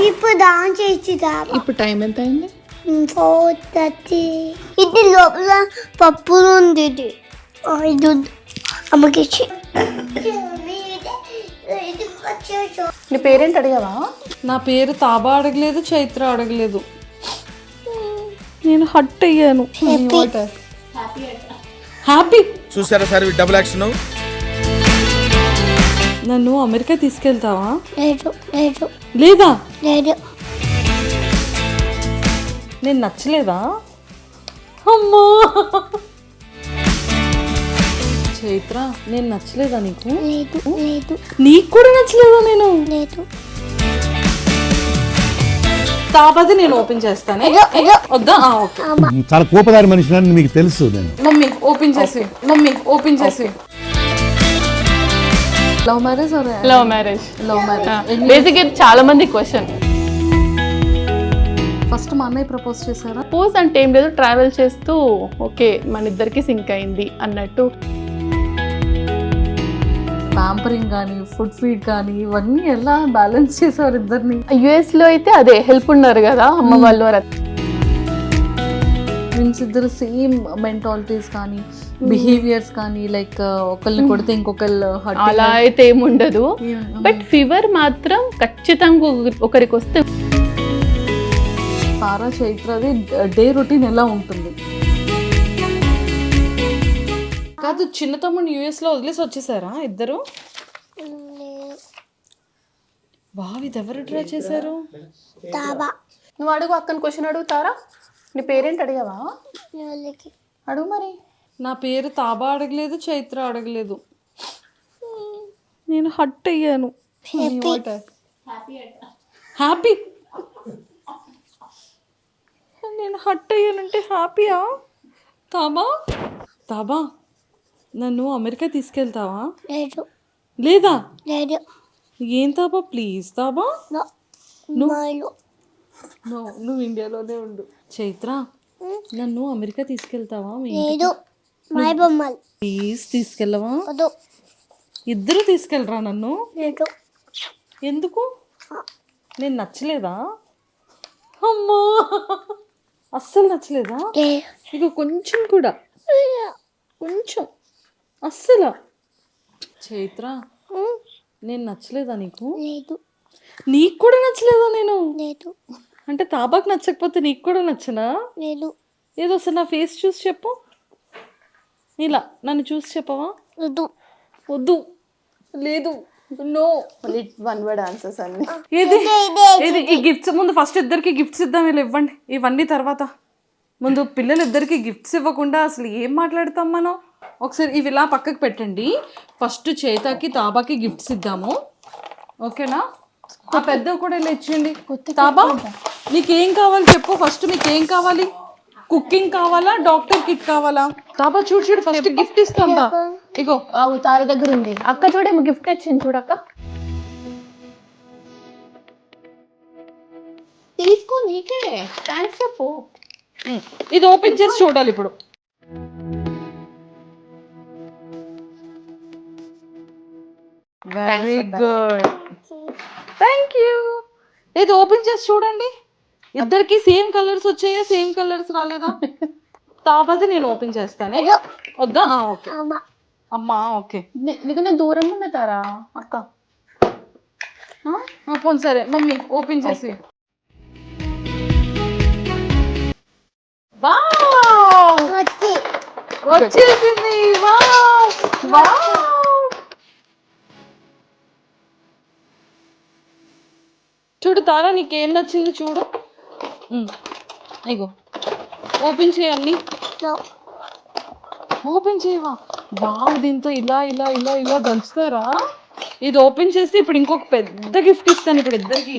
ఇప్పుడు డాన్స్ చేసి ఇప్పుడు టైం ఎంత అయింది? 4:30. ఇది లోపల పప్పు ఉంది. ఇది అమ్మకి నీ పేరేంటి అడిగావా? నా పేరు తాబా అడగలేదు, చైత్ర అడగలేదు. నేను హట్ అయ్యాను. హ్యాపీ చూసారా సార్ డబుల్ యాక్షన్. నన్ను అమెరికా తీసుకెళ్తావా? లేదు లేదా? లేదు. నేను నచ్చలేదా? అమ్మా చైత్ర, నేను నచ్చలేదా నీకు? లేదు లేదు. నీకు కూడా నచ్చలేదా? నేను లేదు. తాపది నేను ఓపెన్ చేస్తానే. వద్దా? ఓకే. చాలా కోపదారి మనిషి అని మీకు తెలుసు. నేను మమ్మీ ఓపెన్ చేసి, మమ్మీ ఓపెన్ చేసి. Love marriage? Love marriage. Love marriage basic చాలా మంది క్వశ్చన్. ఫస్ట్ మా అన్నయ్య ప్రపోజ్ చేశారా? ప్రపోజ్ అంటే ఏం లేదు, ట్రావెల్ చేస్తూ ఓకే మన ఇద్దరికి సింక్ అయింది అన్నట్టు. ప్యాంపరింగ్ కానీ, ఫుడ్ ఫీడ్ కానీ ఇవన్నీ ఎలా బ్యాలెన్స్ చేసేవారు ఇద్దరిని? యుఎస్ లో అయితే అదే హెల్ప్ ఉన్నారు కదా అమ్మ వాళ్ళు. మీన్స్ ఇద్దరు సేమ్ మెంటాలిటీస్ కానీ, బిహేవియర్స్ కానీ, లైక్ ఒకళ్ళని కొడితే ఇంకొకళ్ళు అలా అయితే ఏముండదు. బట్ ఫీవర్ మాత్రం ఖచ్చితంగా ఒకరికి వస్తే. తారా చైత్రది డే రొటీన్ ఎలా ఉంటుంది? కాదు, చిన్న తమ్ముడు యుఎస్ లో వదిలేసి వచ్చేసారా ఇద్దరు? వావ్, ఇది ఎవరు డ్రా చేశారు? నువ్వు అడుగు, అక్కని క్వశ్చన్ అడుగుతారా? నీ పేరేంటి అడిగావా? అడుగు మరి. నా పేరు తాబా అడగలేదు, చైత్ర అడగలేదు. నేను హట్ అయ్యాను. హ్యాపీ. నేను హట్ అయ్యానంటే హ్యాపీయా? తాబా, తాబా నన్ను అమెరికా తీసుకెళ్తావా? లేదు లేదా? లేదు. ఏం తాబా, ప్లీజ్ తాబా. నువ్వు నువ్వు ఇండియాలోనే ఉండు. చైత్ర, నన్ను అమెరికా తీసుకెళ్తావా? లేదు. మై బొమ్మలు ప్లీజ్ తీసుకెళ్ళవా? వద్దు. ఇద్దరు తీసుకెళ్ళరా నన్ను? లేదు. ఎందుకు? నేను నచ్చలేదా? అమ్మా, అస్సలు నచ్చలేదా? ఇక కొంచెం కూడా, కొంచెం అస్సలు. చైత్ర, నేను నచ్చలేదా నీకు? లేదు. నీకు కూడా నచ్చలేదా నేను? లేదు. అంటే తాబాకు నచ్చకపోతే నీకు కూడా నచ్చనా? లేదు. ఏదో సార్ నా ఫేస్ చూసి చెప్పు. ఇలా నన్ను చూసి చెప్పవా? వద్దు. వద్దు, లేదు, నో. వన్ వర్డ్ ఆన్సర్స్ అన్ని. ఏది ఏది ఈ గిఫ్ట్స్ ముందు ఫస్ట్ ఇద్దరికి గిఫ్ట్స్ ఇద్దాం. వీళ్ళు ఇవ్వండి, ఇవన్నీ తర్వాత. ముందు పిల్లలు ఇద్దరికి గిఫ్ట్స్ ఇవ్వకుండా అసలు ఏం మాట్లాడతాం మనం? ఒకసారి ఇవి ఇలా పక్కకు పెట్టండి. ఫస్ట్ చేతకి తాబాకి గిఫ్ట్స్ ఇద్దాము, ఓకేనా? ఆ పెద్దవి కూడా ఇలా ఇచ్చేయండి. తాబా, నీకేం కావాలి చెప్పు ఫస్ట్. మీకేం కావాలి? కుకింగ్ కావాలా, డాక్టర్ కిట్ కావాలా? తాబా చూడు చూడు, ఫస్ట్ గిఫ్ట్ ఇస్తాందా. ఇగో తార దగ్గర ఉంది. అక్క చూడేమో గిఫ్ట్ వచ్చింది చూడక్క. తీసుకో, నీకే థ్యాంక్స్ చెప్పు. ఇది ఓపెన్ చేసి చూడాలి ఇప్పుడు. Very good, thank you. ఇది ఓపెన్ చేసి చూడండి. ఇద్దరికి సేమ్ కలర్స్ వచ్చాయా, సేమ్ కలర్స్ రాలేదా? తాపది నేను ఓపెన్ చేస్తానే. వద్దా? ఓకే అమ్మా, ఓకే. నీకు దూరంగా ఉన్నతారా అక్క? పోనీ సరే మమ్మీ, ఓపెన్ చేసి. వచ్చేసింది. చూడు తారా, నీకేం నచ్చింది చూడు. ఇగో ఓపెన్ చేయాలి. ఓపెన్ చేయవా? బాగు, దీంతో ఇలా ఇలా ఇలా ఇలా దంచుతారా? ఇది ఓపెన్ చేసి ఇప్పుడు ఇంకొక పెద్ద గిఫ్ట్ ఇస్తాను ఇప్పుడు ఇద్దరికి.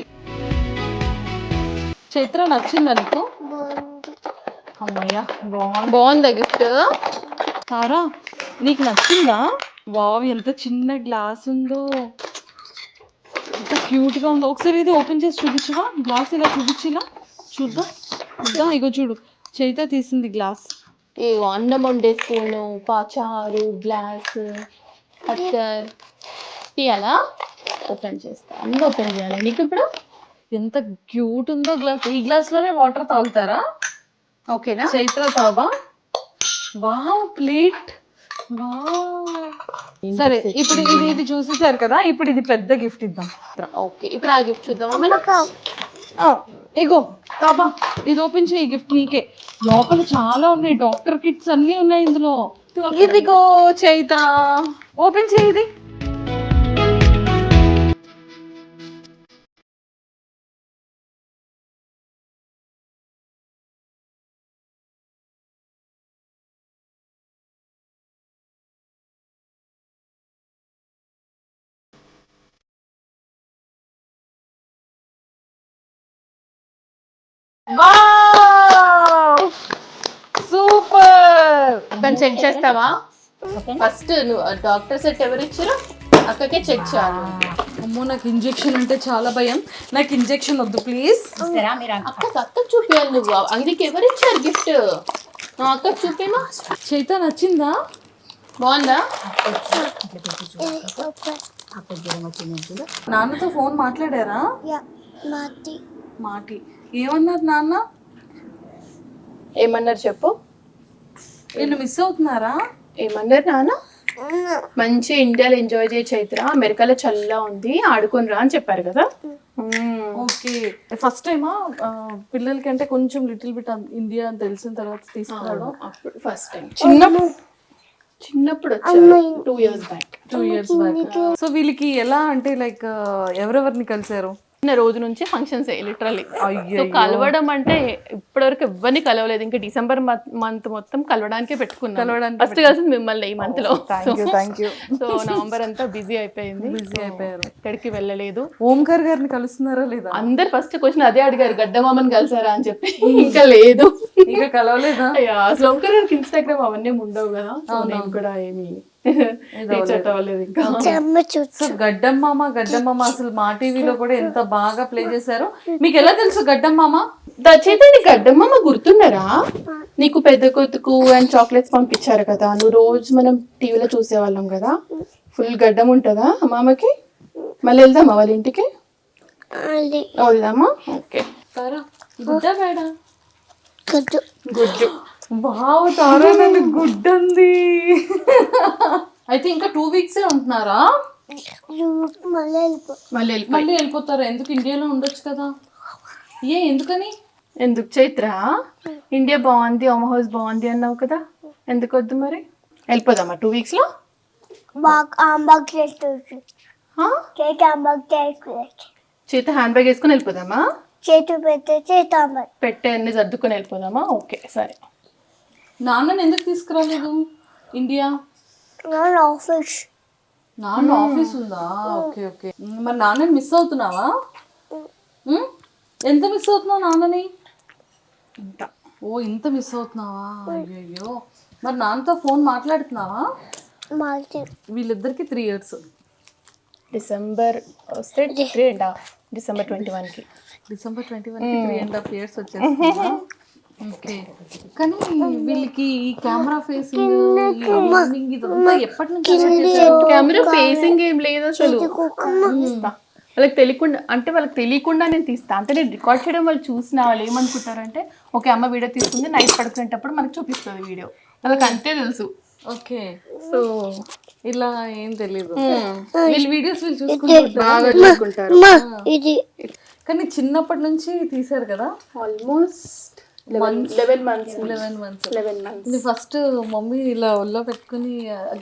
చైత్ర, నచ్చిందా నీకు? అమ్మయ్యా, బాగుందా గిఫ్ట్? తారా, నీకు నచ్చిందా? వావ్, ఎంత చిన్న గ్లాస్ ఉందో, ఎంత క్యూట్ గా ఉందో. ఒకసారి ఇది ఓపెన్ చేసి చూపించవా? గ్లాస్ ఇలా చూపించిలా చూద్దాం. చూద్దాం, ఇగో చూడు, చైత్ర తీసింది గ్లాస్. అన్నం వండే స్పూను, చారు, గ్లాస్. అత్తర్ తీయాలా? ఓపెన్ చేస్తా, అన్నీ ఓపెన్ చేయాలి నీకు ఇప్పుడు. ఎంత క్యూట్ ఉందో గ్లాస్. ఈ గ్లాస్ లోనే వాటర్ తాగుతారా? ఓకేనా? చైత్ర తాబా. Wow, plate. వావ్. సరే, ఇప్పుడు ఇది చూసేసారు కదా, ఇప్పుడు ఇది పెద్ద గిఫ్ట్ ఇద్దాం. ఓకే, ఇప్పుడు ఆ గిఫ్ట్ చూద్దామా మనం? ఇగో తాబా, ఇది ఓపెన్ చేయి, గిఫ్ట్ నీకే. లోపల చాలా ఉన్నాయి, డాక్టర్ కిట్స్ అన్ని ఉన్నాయి ఇందులో. ఇదిగో చైత, ఓపెన్ చేయి ఇది. సూపర్. కొంచెం చెక్ చేస్తావా? ఫస్ట్ నువ్వు డాక్టర్ సెట్ ఎవరు ఇచ్చారు? అక్కకే చెక్ చేయాలి. అమ్మో, నాకు ఇంజెక్షన్ అంటే చాలా భయం. నాకు ఇంజెక్షన్ వద్దు ప్లీజ్. అక్కకు చూపించాలి నువ్వు. అందుకే ఎవరు ఇచ్చారు గిఫ్ట్? నువ్వు అక్కకు చూపేమా? చైత నచ్చిందా? బాగుందా? నాన్నతో ఫోన్ మాట్లాడారా? మాటి మాటి ఏమన్నారు నాన్న? ఏమన్నారు చెప్పు. నిన్ను మిస్ అవుతున్నారా? ఏమన్నారు నాన్న? మంచి ఇండియాలో ఎంజాయ్ చేయ చైత్ర, అమెరికాలో చల్లగా ఉంది, ఆడుకొని రా అని చెప్పారు కదా. ఓకే, ఫస్ట్ టైమా పిల్లలకి అంటే కొంచెం లిటిల్ బిట్ ఇండియా అని తెలిసిన తర్వాత తీసుకురావడం? అప్పుడు ఫస్ట్ టైం చిన్నప్పుడు వచ్చారు, 2 years back. 2 years back. So వీళ్ళకి ఎలా అంటే లైక్ ఎవరెవరిని కలిసారు? చిన్న రోజు నుంచి ఫంక్షన్స్ లిటరల్లీ. సో కలవడం అంటే ఇప్పటివరకు ఎవరిని కలవలేదు. ఇంకా డిసెంబర్ మంత్ మొత్తం కలవడానికే పెట్టుకున్నాను. ఫస్ట్ కలిసింది మిమ్మల్ని ఈ మంత్ లో. సో నవంబర్ అంతా బిజీ అయిపోయింది. ఎక్కడికి వెళ్ళలేదు. ఓంకార్ గారిని కలుస్తున్నారా లేదా? అందరు ఫస్ట్ క్వశ్చన్ అదే అడిగారు, గడ్డమామని కలిసారా అని చెప్పి. ఇంకా లేదు, ఇంకా కలవలేదా? అసలు ఓంకార్ గారికి ఇన్స్టాగ్రామ్ అవన్నీ ఉండవు కదా, నేను కూడా ఏమి సో గడ్డమ్మామ అసలు మా టీవీలో కూడా ఎంత బాగా ప్లే చేశారు. మీకు ఎలా తెలుసు గడ్డమ్మామ? దచేతండి, గడ్డమ్మ గుర్తున్నారా? నీకు పెద్ద కొతుకు అండ్ చాక్లెట్స్ పంపించారు కదా, నువ్వు రోజు మనం టీవీలో చూసేవాళ్ళం కదా. ఫుల్ గడ్డం ఉంటుందా మామకి? మళ్ళీ వెళ్దామా వాళ్ళ ఇంటికి? వెళ్దామా? ఓకే. గుడ్డ బేడ గుడ్డు. వావ్ తారా, నన్ను గుడ్ ఉంది. అయితే ఇంకా 2 weeks ఉంటున్నారా? మళ్ళీ వెళ్ళిపోతారా? ఎందుకు? ఇండియాలో ఉండొచ్చు కదా. ఎందుకని? ఎందుకు చైత్ర? ఇండియా బాగుంది, హోమ్ హౌస్ బాగుంది అన్నావు కదా, ఎందుకు వద్దు మరి? వెళ్ళిపోదామా 2 weeks లో? చేత హ్యాండ్ బ్యాగ్ వేసుకుని వెళ్ళిపోదామా? పెట్టే అన్ని సర్దుకొని వెళ్ళిపోదామా? ఓకే సరే. నాన్నని ఎందుకు తీసుకురాలేదు ఇండియా? నాన్న ఆఫీస్ ఉందా? Okay okay. మరి నాన్నని మిస్ అవుతున్నావా? ఎంత మిస్ అవుతున్నావు నాన్నని? ఇంత మిస్ అవుతున్నావా? అయ్యో. మరి నాన్నతో ఫోన్ మాట్లాడుతున్నావా? వీళ్ళిద్దరికి 3 years. డిసెంబర్ వస్తే డిసెంబర్ 21కి. డిసెంబర్ 21కి 3.5 years వచ్చేస్తుందా? ఓకే. కానీ వీళ్ళకి ఈ కెమెరా ఫేసింగ్ ఇదంతా ఎప్పటి నుంచి? కెమెరా ఫేసింగ్ ఏం లేదు అసలు. వాళ్ళకి తెలియకుండా నేను తీస్తా. అంటే నేను రికార్డ్ చేయడం వాళ్ళు చూసిన వాళ్ళు ఏమనుకుంటారంటే, ఓకే అమ్మ వీడియో తీసుకుంది, నైట్ పడుకునేటప్పుడు మనకు చూపిస్తుంది వీడియో. వాళ్ళకి అంతే తెలుసు. ఓకే. సో ఇలా ఏం తెలీదు. వీళ్ళు వీడియోస్ చూసుకుంటారు. కానీ చిన్నప్పటి నుంచి తీసారు కదా, ఆల్మోస్ట్ 11 months. ఫస్ట్ మమ్మీ ఇలా ఒళ్ళో పెట్టుకుని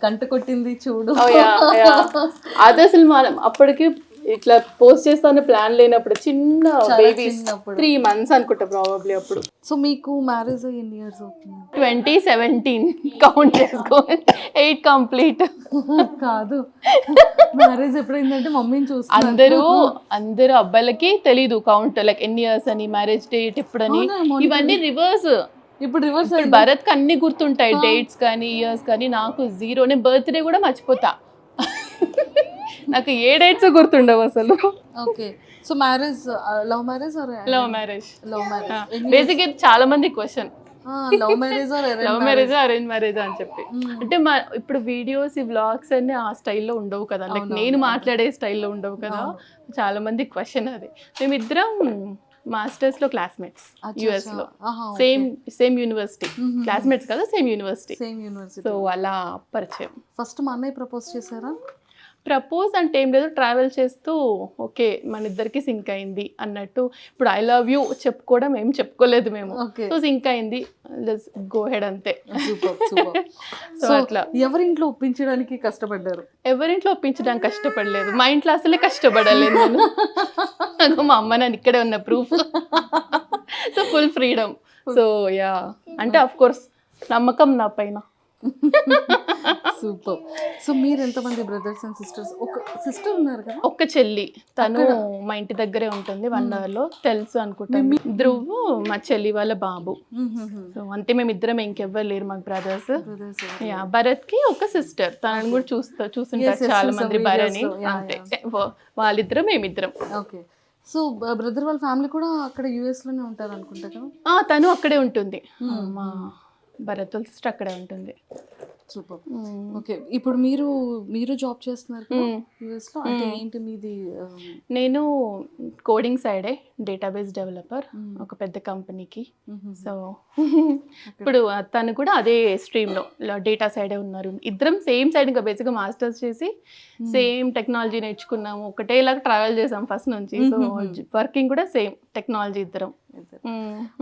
గంట కొట్టింది చూడు. అది అసలు మనం అప్పటికి ఇట్లా పోస్ట్ చేస్తానే ప్లాన్ లేనప్పుడు, చిన్న బేబీ 3 months అనుకుంటా ప్రాబబ్లీ అప్పుడు. సో మీకు మ్యారేజ్ ఎన్ని ఇయర్స్ అవుతుంది? 2017 కౌంట్ చేసుకో, 8 కంప్లీట్ కాదు. మ్యారేజ్ ఎప్పుడైందంటే మమ్మీని చూస్తే అందరూ అబ్బాయిలకి తెలీదు కౌంట్, లైక్ ఎన్ని ఇయర్స్ అని, మ్యారేజ్ డేట్ ఎప్పుడని, ఇవన్నీ రివర్స్. ఇప్పుడు రివర్స్. భరత్ కి అన్ని గుర్తుంటాయి, డేట్స్ కానీ ఇయర్స్ కానీ. నాకు 0. నేను బర్త్డే కూడా మర్చిపోతా. నాకు ఏ డేట్స్ గుర్తుండవు అసలు. Okay. So marriage love marriage or love marriage? Love marriage. Basic చాలా మంది question. Love marriage love marriage arrange marriage అని చెప్పి. అంటే మా ఇప్పుడు వీడియోస్ ఈ వ్లాగ్స్ అన్ని ఆ స్టైల్లో ఉండవు కదా, లైక్ నేను మాట్లాడే స్టైల్లో ఉండవు కదా. చాలా మంది క్వశ్చన్ అది. మేమిద్దరం మాస్టర్స్ లో క్లాస్మేట్స్ యుఎస్ లో, సేమ్ యూనివర్సిటీ. క్లాస్మేట్స్ కదా, సేమ్ యూనివర్సిటీ. సో అలా పరిచయం. ఫస్ట్ మా అన్నయ్య ప్రపోజ్ చేశారా? ప్రపోజ్ అంటే ఏం లేదు, ట్రావెల్ చేస్తూ ఓకే మన ఇద్దరికి సింక్ అయింది అన్నట్టు. ఇప్పుడు ఐ లవ్ యూ చెప్పుకోవడం ఏం చెప్పుకోలేదు మేము, సో సింక్ అయింది, లెట్స్ గో హెడ్ అంతే. సో అట్లా. ఎవరింట్లో ఒప్పించడానికి కష్టపడ్డారు? ఎవరింట్లో ఒప్పించడానికి కష్టపడలేదు, మా ఇంట్లో అసలే కష్టపడలేదు నేను. నాకు మా అమ్మ నాన్న ఇక్కడే ఉన్న proof. So full freedom. So yeah, అంటే అఫ్ కోర్స్ నమ్మకం నా పైన. సూపర్. సో మీరు ఎంతమంది బ్రదర్స్ అండ్ సిస్టర్స్? ఒక సిస్టర్ ఉన్నారు కదా? ఒక్క చెల్లి, తను మా ఇంటి దగ్గరే ఉంటుంది, 1 hour లో. తెలుసు అనుకుంటాను. ధ్రువ్ మా చెల్లి వాళ్ళ బాబు. సో అంతే, మేము ఇద్దరం, ఇంకెవ్వరు లేరు మాకు బ్రదర్స్. యా, భరత్ కి ఒక సిస్టర్, తనని కూడా చూస్తుంటారు చాలా మంది భరణి. అంతే, వాళ్ళిద్దరం మేమిద్దరం. ఓకే. సో బ్రదర్ వాళ్ళ ఫ్యామిలీ కూడా అక్కడ యుఎస్ లోనే ఉంటారు అనుకుంటా కదా? తను అక్కడే ఉంటుంది, మా భరత్ వాళ్ళ సిస్టర్ అక్కడే ఉంటుంది. సూపర్. ఓకే, ఇప్పుడు మీరు జాబ్ చేస్తున్నారు యుఎస్ లో, అంటే ఏంటి మీది? నేను కోడింగ్ సైడే, డేటాబేస్ డెవలపర్ ఒక పెద్ద కంపెనీకి. సో ఇప్పుడు తను కూడా అదే స్ట్రీమ్లో డేటా సైడే ఉన్నారు. ఇద్దరం సేమ్ సైడ్, ఇంకా బేసిక్గా మాస్టర్స్ చేసి సేమ్ టెక్నాలజీ నేర్చుకున్నాము, ఒకటేలాగా ట్రావెల్ చేసాం ఫస్ట్ నుంచి. సో వర్కింగ్ కూడా సేమ్ టెక్నాలజీ ఇద్దరం.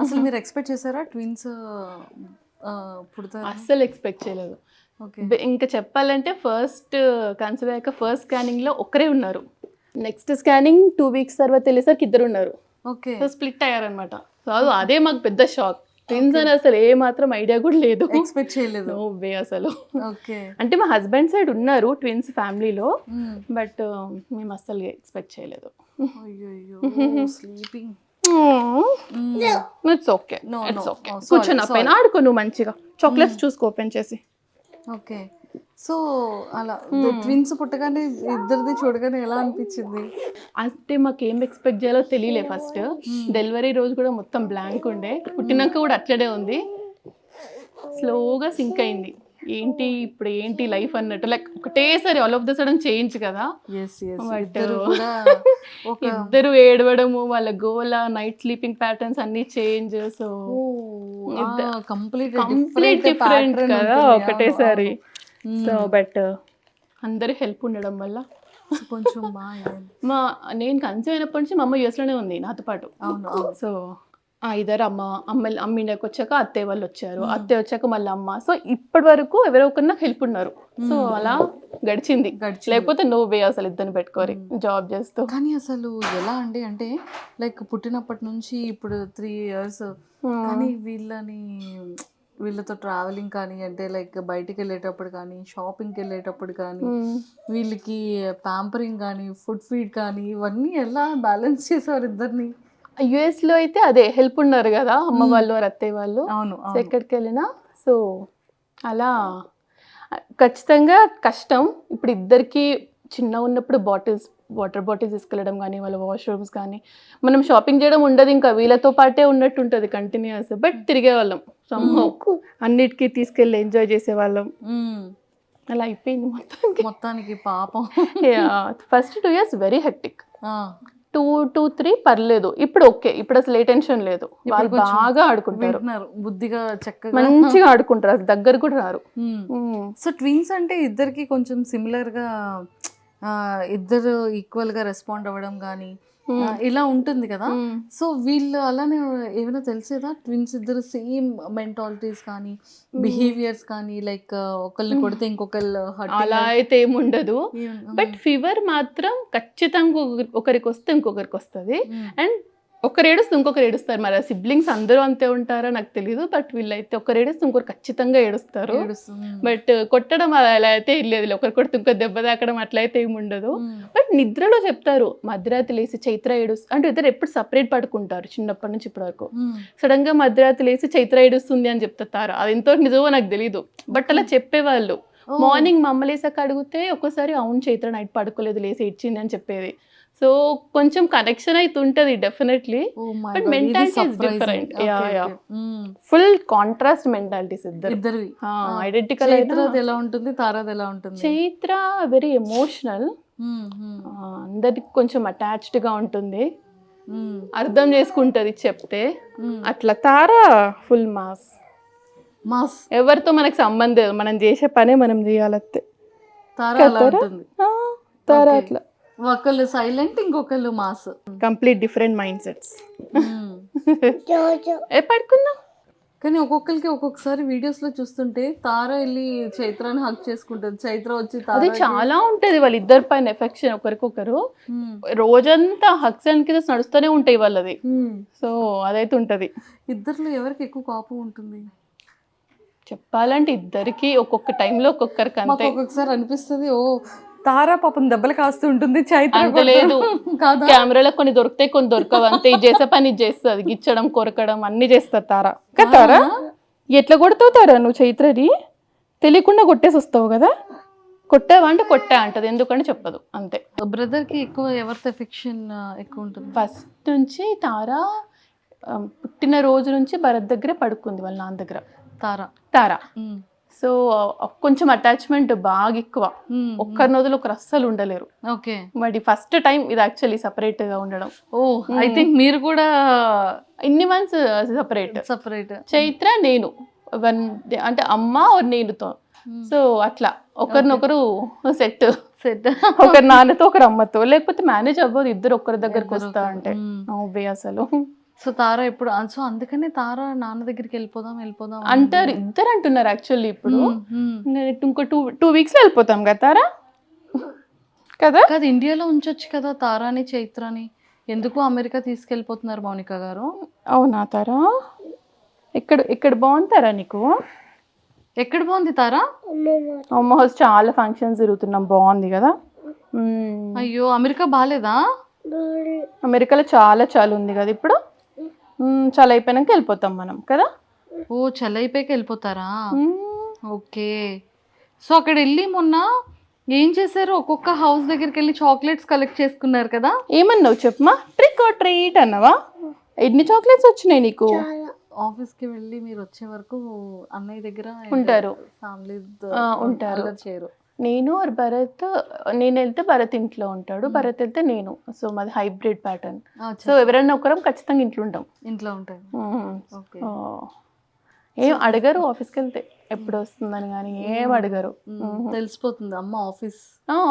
అసలు మీరు ఎక్స్పెక్ట్ చేశారా ట్విన్స్ పుడతారు? అస్సలు ఎక్స్పెక్ట్ చేయలేదు. ఇంకా చెప్పాలంటే ఫస్ట్ కన్సీవ్ అయ్యాక ఫస్ట్ స్కానింగ్లో ఒక్కరే ఉన్నారు, నెక్స్ట్ స్కానింగ్ 2 weeks తర్వాత తెలిసరికి 2 ఉన్నారు. ఓకే. సో స్ప్లిట్ అయ్యారనమాట. సో అదే మాకు పెద్ద షాక్. ట్విన్స్ అని అసలు ఏ మాత్రం ఐడియా కూడా లేదు, ఎక్స్పెక్ట్ చేయలేదు. నో వే అసలు. ఓకే. అంటే మా హస్బెండ్ సైడ్ ఉన్నారు ట్విన్స్ ఫ్యామిలీలో, బట్ మేము అస్సలు ఎక్స్పెక్ట్ చేయలేదు. Sleeping. It's okay, it's okay. కూర్చొని పైన ఆడుకో నువ్వు మంచిగా, చాక్లెట్స్ చూసుకో ఓపెన్ చేసి. ఓకే. సో అలా ట్విన్స్ పుట్టగానే ఇద్దరిది చూడగానే ఎలా అనిపించింది? అంటే మాకు ఏం ఎక్స్పెక్ట్ చేయాలో తెలియలే. ఫస్ట్ డెలివరీ రోజు కూడా మొత్తం బ్లాంక్ ఉండే, పుట్టినాక కూడా అట్లనే ఉంది. స్లోగా సింక్ అయింది, ఏంటి ఇప్పుడు ఏంటి లైఫ్ అన్నట్టు, లైక్ ఒకటేసారి all of the sudden change కదా. బట్ ఇద్దరు ఏడవడము, వాళ్ళ గోల, నైట్ స్లీపింగ్ ప్యాటర్న్స్ అన్ని చేంజ్. సో కంప్లీట్ డిఫరెంట్ కదా ఒకటేసారి. సో బట్ అందరి హెల్ప్ ఉండడం వల్ల కొంచెం నేను కన్సీవ్ అయినప్పటి నుంచి మా అమ్మ యూఎస్లోనే ఉంది నాతో పాటు. సో ఇద్దరు అమ్మ ఇండియాకి వచ్చాక అత్తయ్య వాళ్ళు వచ్చారు, అత్తయ్య వచ్చాక మళ్ళీ అమ్మ. సో ఇప్పటి వరకు ఎవరో ఒకరిన హెల్ప్ ఉన్నారు. సో అలా గడిచింది, లేకపోతే నో వే అసలు ఇద్దరిని పెట్టుకోరి జాబ్ చేస్తూ. కానీ అసలు ఎలా అండి, అంటే లైక్ పుట్టినప్పటి నుంచి ఇప్పుడు 3 years, కానీ వీళ్ళతో ట్రావెలింగ్ కానీ, అంటే లైక్ బయటికి వెళ్ళేటప్పుడు కానీ, షాపింగ్కి వెళ్ళేటప్పుడు కానీ, వీళ్ళకి ప్యాంపరింగ్ కానీ, ఫుడ్ ఫీడ్ కానీ, ఇవన్నీ ఎలా బ్యాలెన్స్ చేసేవారు ఇద్దరిని? యుఎస్లో అయితే అదే హెల్ప్ ఉన్నారు కదా అమ్మ వాళ్ళు, అత్తయ్య వాళ్ళు. అవును. ఎక్కడికి వెళ్ళినా సో అలా ఖచ్చితంగా కష్టం. ఇప్పుడు ఇద్దరికి చిన్న ఉన్నప్పుడు వాటర్ బాటిల్స్ తీసుకెళ్ళడం కానీ, వాళ్ళ వాష్రూమ్స్ కానీ, మనం షాపింగ్ చేయడం ఉండదు, ఇంకా వీళ్ళతో పాటే ఉన్నట్టు ఉంటుంది కంటిన్యూస్. బట్ తిరిగే వాళ్ళం సమ్హౌ, అన్నిటికీ తీసుకెళ్ళి ఎంజాయ్ చేసేవాళ్ళం. అలా అయిపోయింది మొత్తానికి పాపం. ఫస్ట్ 2 years వెరీ హెక్టిక్, 2-3 పర్లేదు. ఇప్పుడు ఓకే, ఇప్పుడు అసలు ఏ టెన్షన్ లేదు, వాళ్ళు బాగా ఆడుకుంటారు, బుద్ధిగా చక్కగా మంచిగా ఆడుకుంటారు, అసలు దగ్గర కూడా రారు. సో ట్విన్స్ అంటే ఇద్దరికి కొంచెం సిమిలర్ గా, ఇద్దరు ఈక్వల్ గా రెస్పాండ్ అవ్వడం కానీ ఇలా ఉంటుంది కదా. సో వీళ్ళు అలానే ఏమైనా తెలిసేదా ట్విన్స్ ఇద్దరు సేమ్ మెంటాలిటీస్ కానీ, బిహేవియర్స్ కానీ, లైక్ ఒకళ్ళని కొడితే ఇంకొకళ్ళు అలా అయితే ఏముండదు. బట్ ఫీవర్ మాత్రం ఖచ్చితంగా ఒకరికి వస్తే ఇంకొకరికి వస్తుంది, అండ్ ఒకరు ఏడుస్తే ఇంకొకరు ఏడుస్తారు. మరి సిబ్లింగ్స్ అందరూ అంతే ఉంటారా నాకు తెలీదు, బట్ వీళ్ళైతే ఒకరు ఏడుస్తే ఇంకొకరు ఖచ్చితంగా ఏడుస్తారు. బట్ కొట్టడం అలా అయితే లేదు, ఒకరు కొడితే ఇంకో దెబ్బ తాకడం అట్లయితే ఏమి ఉండదు. బట్ నిద్రలో చెప్తారు మధ్యరాత్రి లేసి చైత్ర ఏడుస్తుంది అంటే, ఇద్దరు ఎప్పుడు సపరేట్ పడుకుంటారు చిన్నప్పటి నుంచి ఇప్పటి వరకు. సడన్ గా మధ్యరాత్రి లేసి చైత్ర ఏడుస్తుంది అని చెప్తారు, అది ఎంతో నిజమో నాకు తెలీదు, బట్ అలా చెప్పేవాళ్ళు. మార్నింగ్ మా అమ్మ లేసాక అడిగితే ఒక్కోసారి అవును చైత్ర నైట్ పడుకోలేదు లేసి ఇచ్చింది అని చెప్పేది. సో కొంచెం కనెక్షన్ అయితే ఉంటుంది definitely, Oh my but God, ఇది mentality is surprising. Different. Okay. Full contrast mentalities ఇద్దరు. ఇద్దరివి ఐడెంటికల్. చైత్రది ఎలా ఉంటుంది, తారాది ఎలా ఉంటుంది? చైత్ర వెరీ ఎమోషనల్, అందరికి కొంచెం అటాచ్డ్ గా ఉంటుంది, అర్థం చేసుకుంటది చెప్తే. అట్లా తారా ఫుల్ మాస్. ఎవరితో మనకు సంబంధం లేదు, మనం చేసే పనే మనం చేయాలంతే. తారా అలా ఉంటుంది. తారా అట్లా ఒకళ్ళు సైలెంట్, ఇంకొకళ్ళు mass. Complete different mind sets. జోజో ఏ పడుకున్నా కానీ ఒక్కొక్కరికి ఒక్కొక్కసారి వీడియోస్ లో చూస్తుంటే తార వెళ్ళి చైత్రాన్ని హక్ చేసుకుంటది, చైత్ర వచ్చి అది చాలా ఉంటది వాళ్ళిద్దరి పైన ఎఫెక్షన్ ఒకరికొకరు. రోజంతా హక్స్ అండ్ కిసెస్ నడుస్తూనే ఉంటాయి వాళ్ళది. సో అదైతే ఉంటది. ఇద్దరిలో ఎవరికి ఎక్కువ కోపం ఉంటుంది? చెప్పాలంటే ఇద్దరికి ఒక్కొక్క టైంలో ఒక్కొక్కరికి మాకు అంతే. ఒక్కొక్కసారి అనిపిస్తుంది, ఓ తారా పాపం దెబ్బలు కాస్తూ ఉంటుంది, చైత్ర అంత లేదు. కాదా? కెమెరాలో కొన్ని దొరుకుతాయి, కొన్ని దొరకవు అంతే. ఇది చేసే పని ఇది చేస్తుంది, గిచ్చడం కొరకడం అన్ని చేస్తుంది తారా. తారా ఎట్లా కొడతావు తారా నువ్వు చైత్రని? తెలియకుండా కొట్టేసి వస్తావు కదా, కొట్టావా అంటే కొట్టా అంటది, ఎందుకంటే చెప్పదు అంతే. బ్రదర్ కి ఎక్కువ ఎవరితో ఎఫెక్షన్ ఎక్కువ ఉంటుంది? ఫస్ట్ నుంచి తారా పుట్టిన రోజు నుంచి భరత్ దగ్గరే పడుకుంది, వాళ్ళ నాన్న దగ్గర. తారా సో కొంచెం అటాచ్మెంట్ బాగా ఎక్కువ, ఒక్కరి నదులు ఒకరు అస్సలు ఉండలేరు. ఓకే. మరి ఫస్ట్ టైం ఇది యాక్చువల్లీ సపరేట్ గా ఉండడం. ఓ ఐ థింక్ మీరు కూడా ఇన్ని మంత్స్ సపరేట్. చైత్ర నేను అంటే అమ్మ నేనుతో, సో అట్లా ఒకరినొకరు సెట్. ఒకరి నాన్నతో ఒకరు అమ్మతో, లేకపోతే మేనేజ్ అవ్వదు ఇద్దరు ఒకరి దగ్గరకు వస్తా అంటే అసలు. సో తారా ఇప్పుడు, సో అందుకనే తారా నాన్న దగ్గరికి వెళ్ళిపోదాం అంటారు, ఇద్దరు అంటున్నారు యాక్చువల్లీ. ఇప్పుడు ఇంకో 2 weeks వెళ్ళిపోతాం కదా తారా కదా. కాదు, ఇండియాలో ఉంచొచ్చు కదా తారాని చైత్రాని, ఎందుకు అమెరికా తీసుకెళ్ళిపోతున్నారు మౌనిక గారు? అవునా తారా? ఇక్కడ బాగుంటారా నీకు? ఎక్కడ బాగుంది తారా? అమ్మ హౌస్ చాలా ఫంక్షన్స్ తిరుగుతున్నాం, బాగుంది కదా. అయ్యో అమెరికా బాగాలేదా? అమెరికాలో చాలా ఉంది కదా ఇప్పుడు. చాలా అయిపోయినాక వెళ్ళిపోతాం మనం కదా. ఓ చలి అయిపోయాక వెళ్ళిపోతారా? ఓకే. సో అక్కడ వెళ్ళి మొన్న ఏం చేశారు? ఒక్కొక్క హౌస్ దగ్గరికి వెళ్ళి చాక్లెట్స్ కలెక్ట్ చేసుకున్నారు కదా. ఏమన్నావు చెప్పమా? ట్రిక్ ఆర్ ట్రీట్ అన్నావా? ఎన్ని చాక్లెట్స్ వచ్చినాయి నీకు? ఆఫీస్కి వెళ్ళి మీరు వచ్చే వరకు అన్నయ్య దగ్గర ఉంటారు, ఫ్యామిలీ ఉంటారు. చేయరు. నేను భరత్, నేను వెళ్తే భరత్ ఇంట్లో ఉంటాడు, భరత్ వెళ్తే నేను. సో మాది హైబ్రిడ్ ప్యాటర్న్. సో ఎవరైనా ఒకరం ఖచ్చితంగా ఇంట్లో ఉంటాం. ఏం అడగరు ఆఫీస్కి వెళ్తే ఎప్పుడు వస్తుందని, కానీ ఏం అడగరు. తెలిసిపోతుంది అమ్మ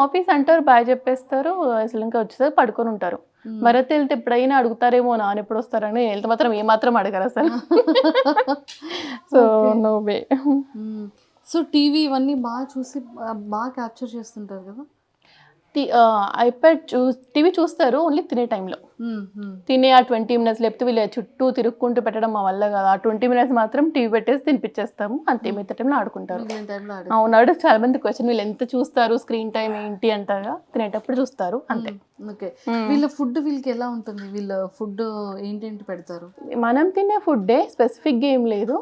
ఆఫీస్ అంటారు, బాయ్ చెప్పేస్తారు, అసలు ఇంకా వచ్చేసరికి పడుకొని ఉంటారు. భరత్ వెళ్తే ఎప్పుడైనా అడుగుతారేమో నాన్న ఎప్పుడు వస్తారని, వెళ్తే మాత్రం ఏమాత్రం అడగరు అసలు. So no way. So TV ఇవన్నీ బాగా చూసి బాగా క్యాప్చర్ చేస్తుంటారు కదా. ఐప్యాడ్ టీవీ చూస్తారు ఓన్లీ తినే టైంలో. తినే ఆ 20 minutes, లేకపోతే వీళ్ళు చుట్టూ తిరుక్కుంటూ పెట్టడం మా వల్ల కదా. ఆ 20 minutes మాత్రం టీవీ పెట్టేసి తినిపించేస్తాము అంతే, మిగతా టైంలో ఆడుకుంటారు. అవునాడు చాలా మంది క్వశ్చన్, వీళ్ళు ఎంత చూస్తారు, స్క్రీన్ టైం ఏంటి అంటారా, తినేటప్పుడు చూస్తారు అంతే. ఓకే. వీళ్ళ ఫుడ్ వీళ్ళకి ఎలా ఉంటుంది? వీళ్ళ ఫుడ్ ఏంటేంటి పెడతారు? మనం తినే ఫుడ్డే, స్పెసిఫిక్గా ఏం లేదు,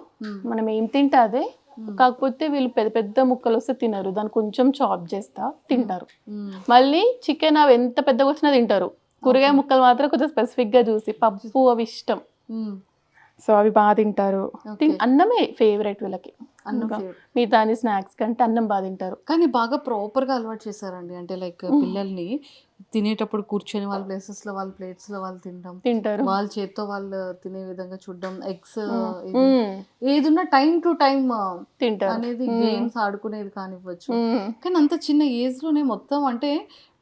మనం ఏం తింటే అదే. కాకపోతే వీళ్ళు పెద్ద పెద్ద ముక్కలు వస్తే తినరు, దాన్ని కొంచెం చాప్ చేస్తా తింటారు. మళ్ళీ చికెన్ అవి ఎంత పెద్దగా వచ్చినా తింటారు. కూరగాయ ముక్కలు మాత్రం కొంచెం స్పెసిఫిక్ గా చూసి, పప్పు అవి ఇష్టం, సో అవి బాగా తింటారు. అన్నమే ఫేవరెట్ వీళ్ళకి, మిగతా స్నాక్స్ కంటే అన్నం బాగా తింటారు. కానీ బాగా ప్రాపర్ గా అలవాటు చేశారండి, అంటే లైక్ పిల్లల్ని తినేటప్పుడు కూర్చొని వాళ్ళ ప్లేసెస్ లో వాళ్ళ ప్లేట్స్ లో వాళ్ళు తింటారు, వాళ్ళ చేత్తో వాళ్ళు తినే విధంగా చూడడం, ఎగ్స్ ఏదున్నా టైం టు టైం తింటారు అనేది, గేమ్స్ ఆడుకునేది కానివ్వచ్చు. కానీ అంత చిన్న ఏజ్ లోనే మొత్తం అంటే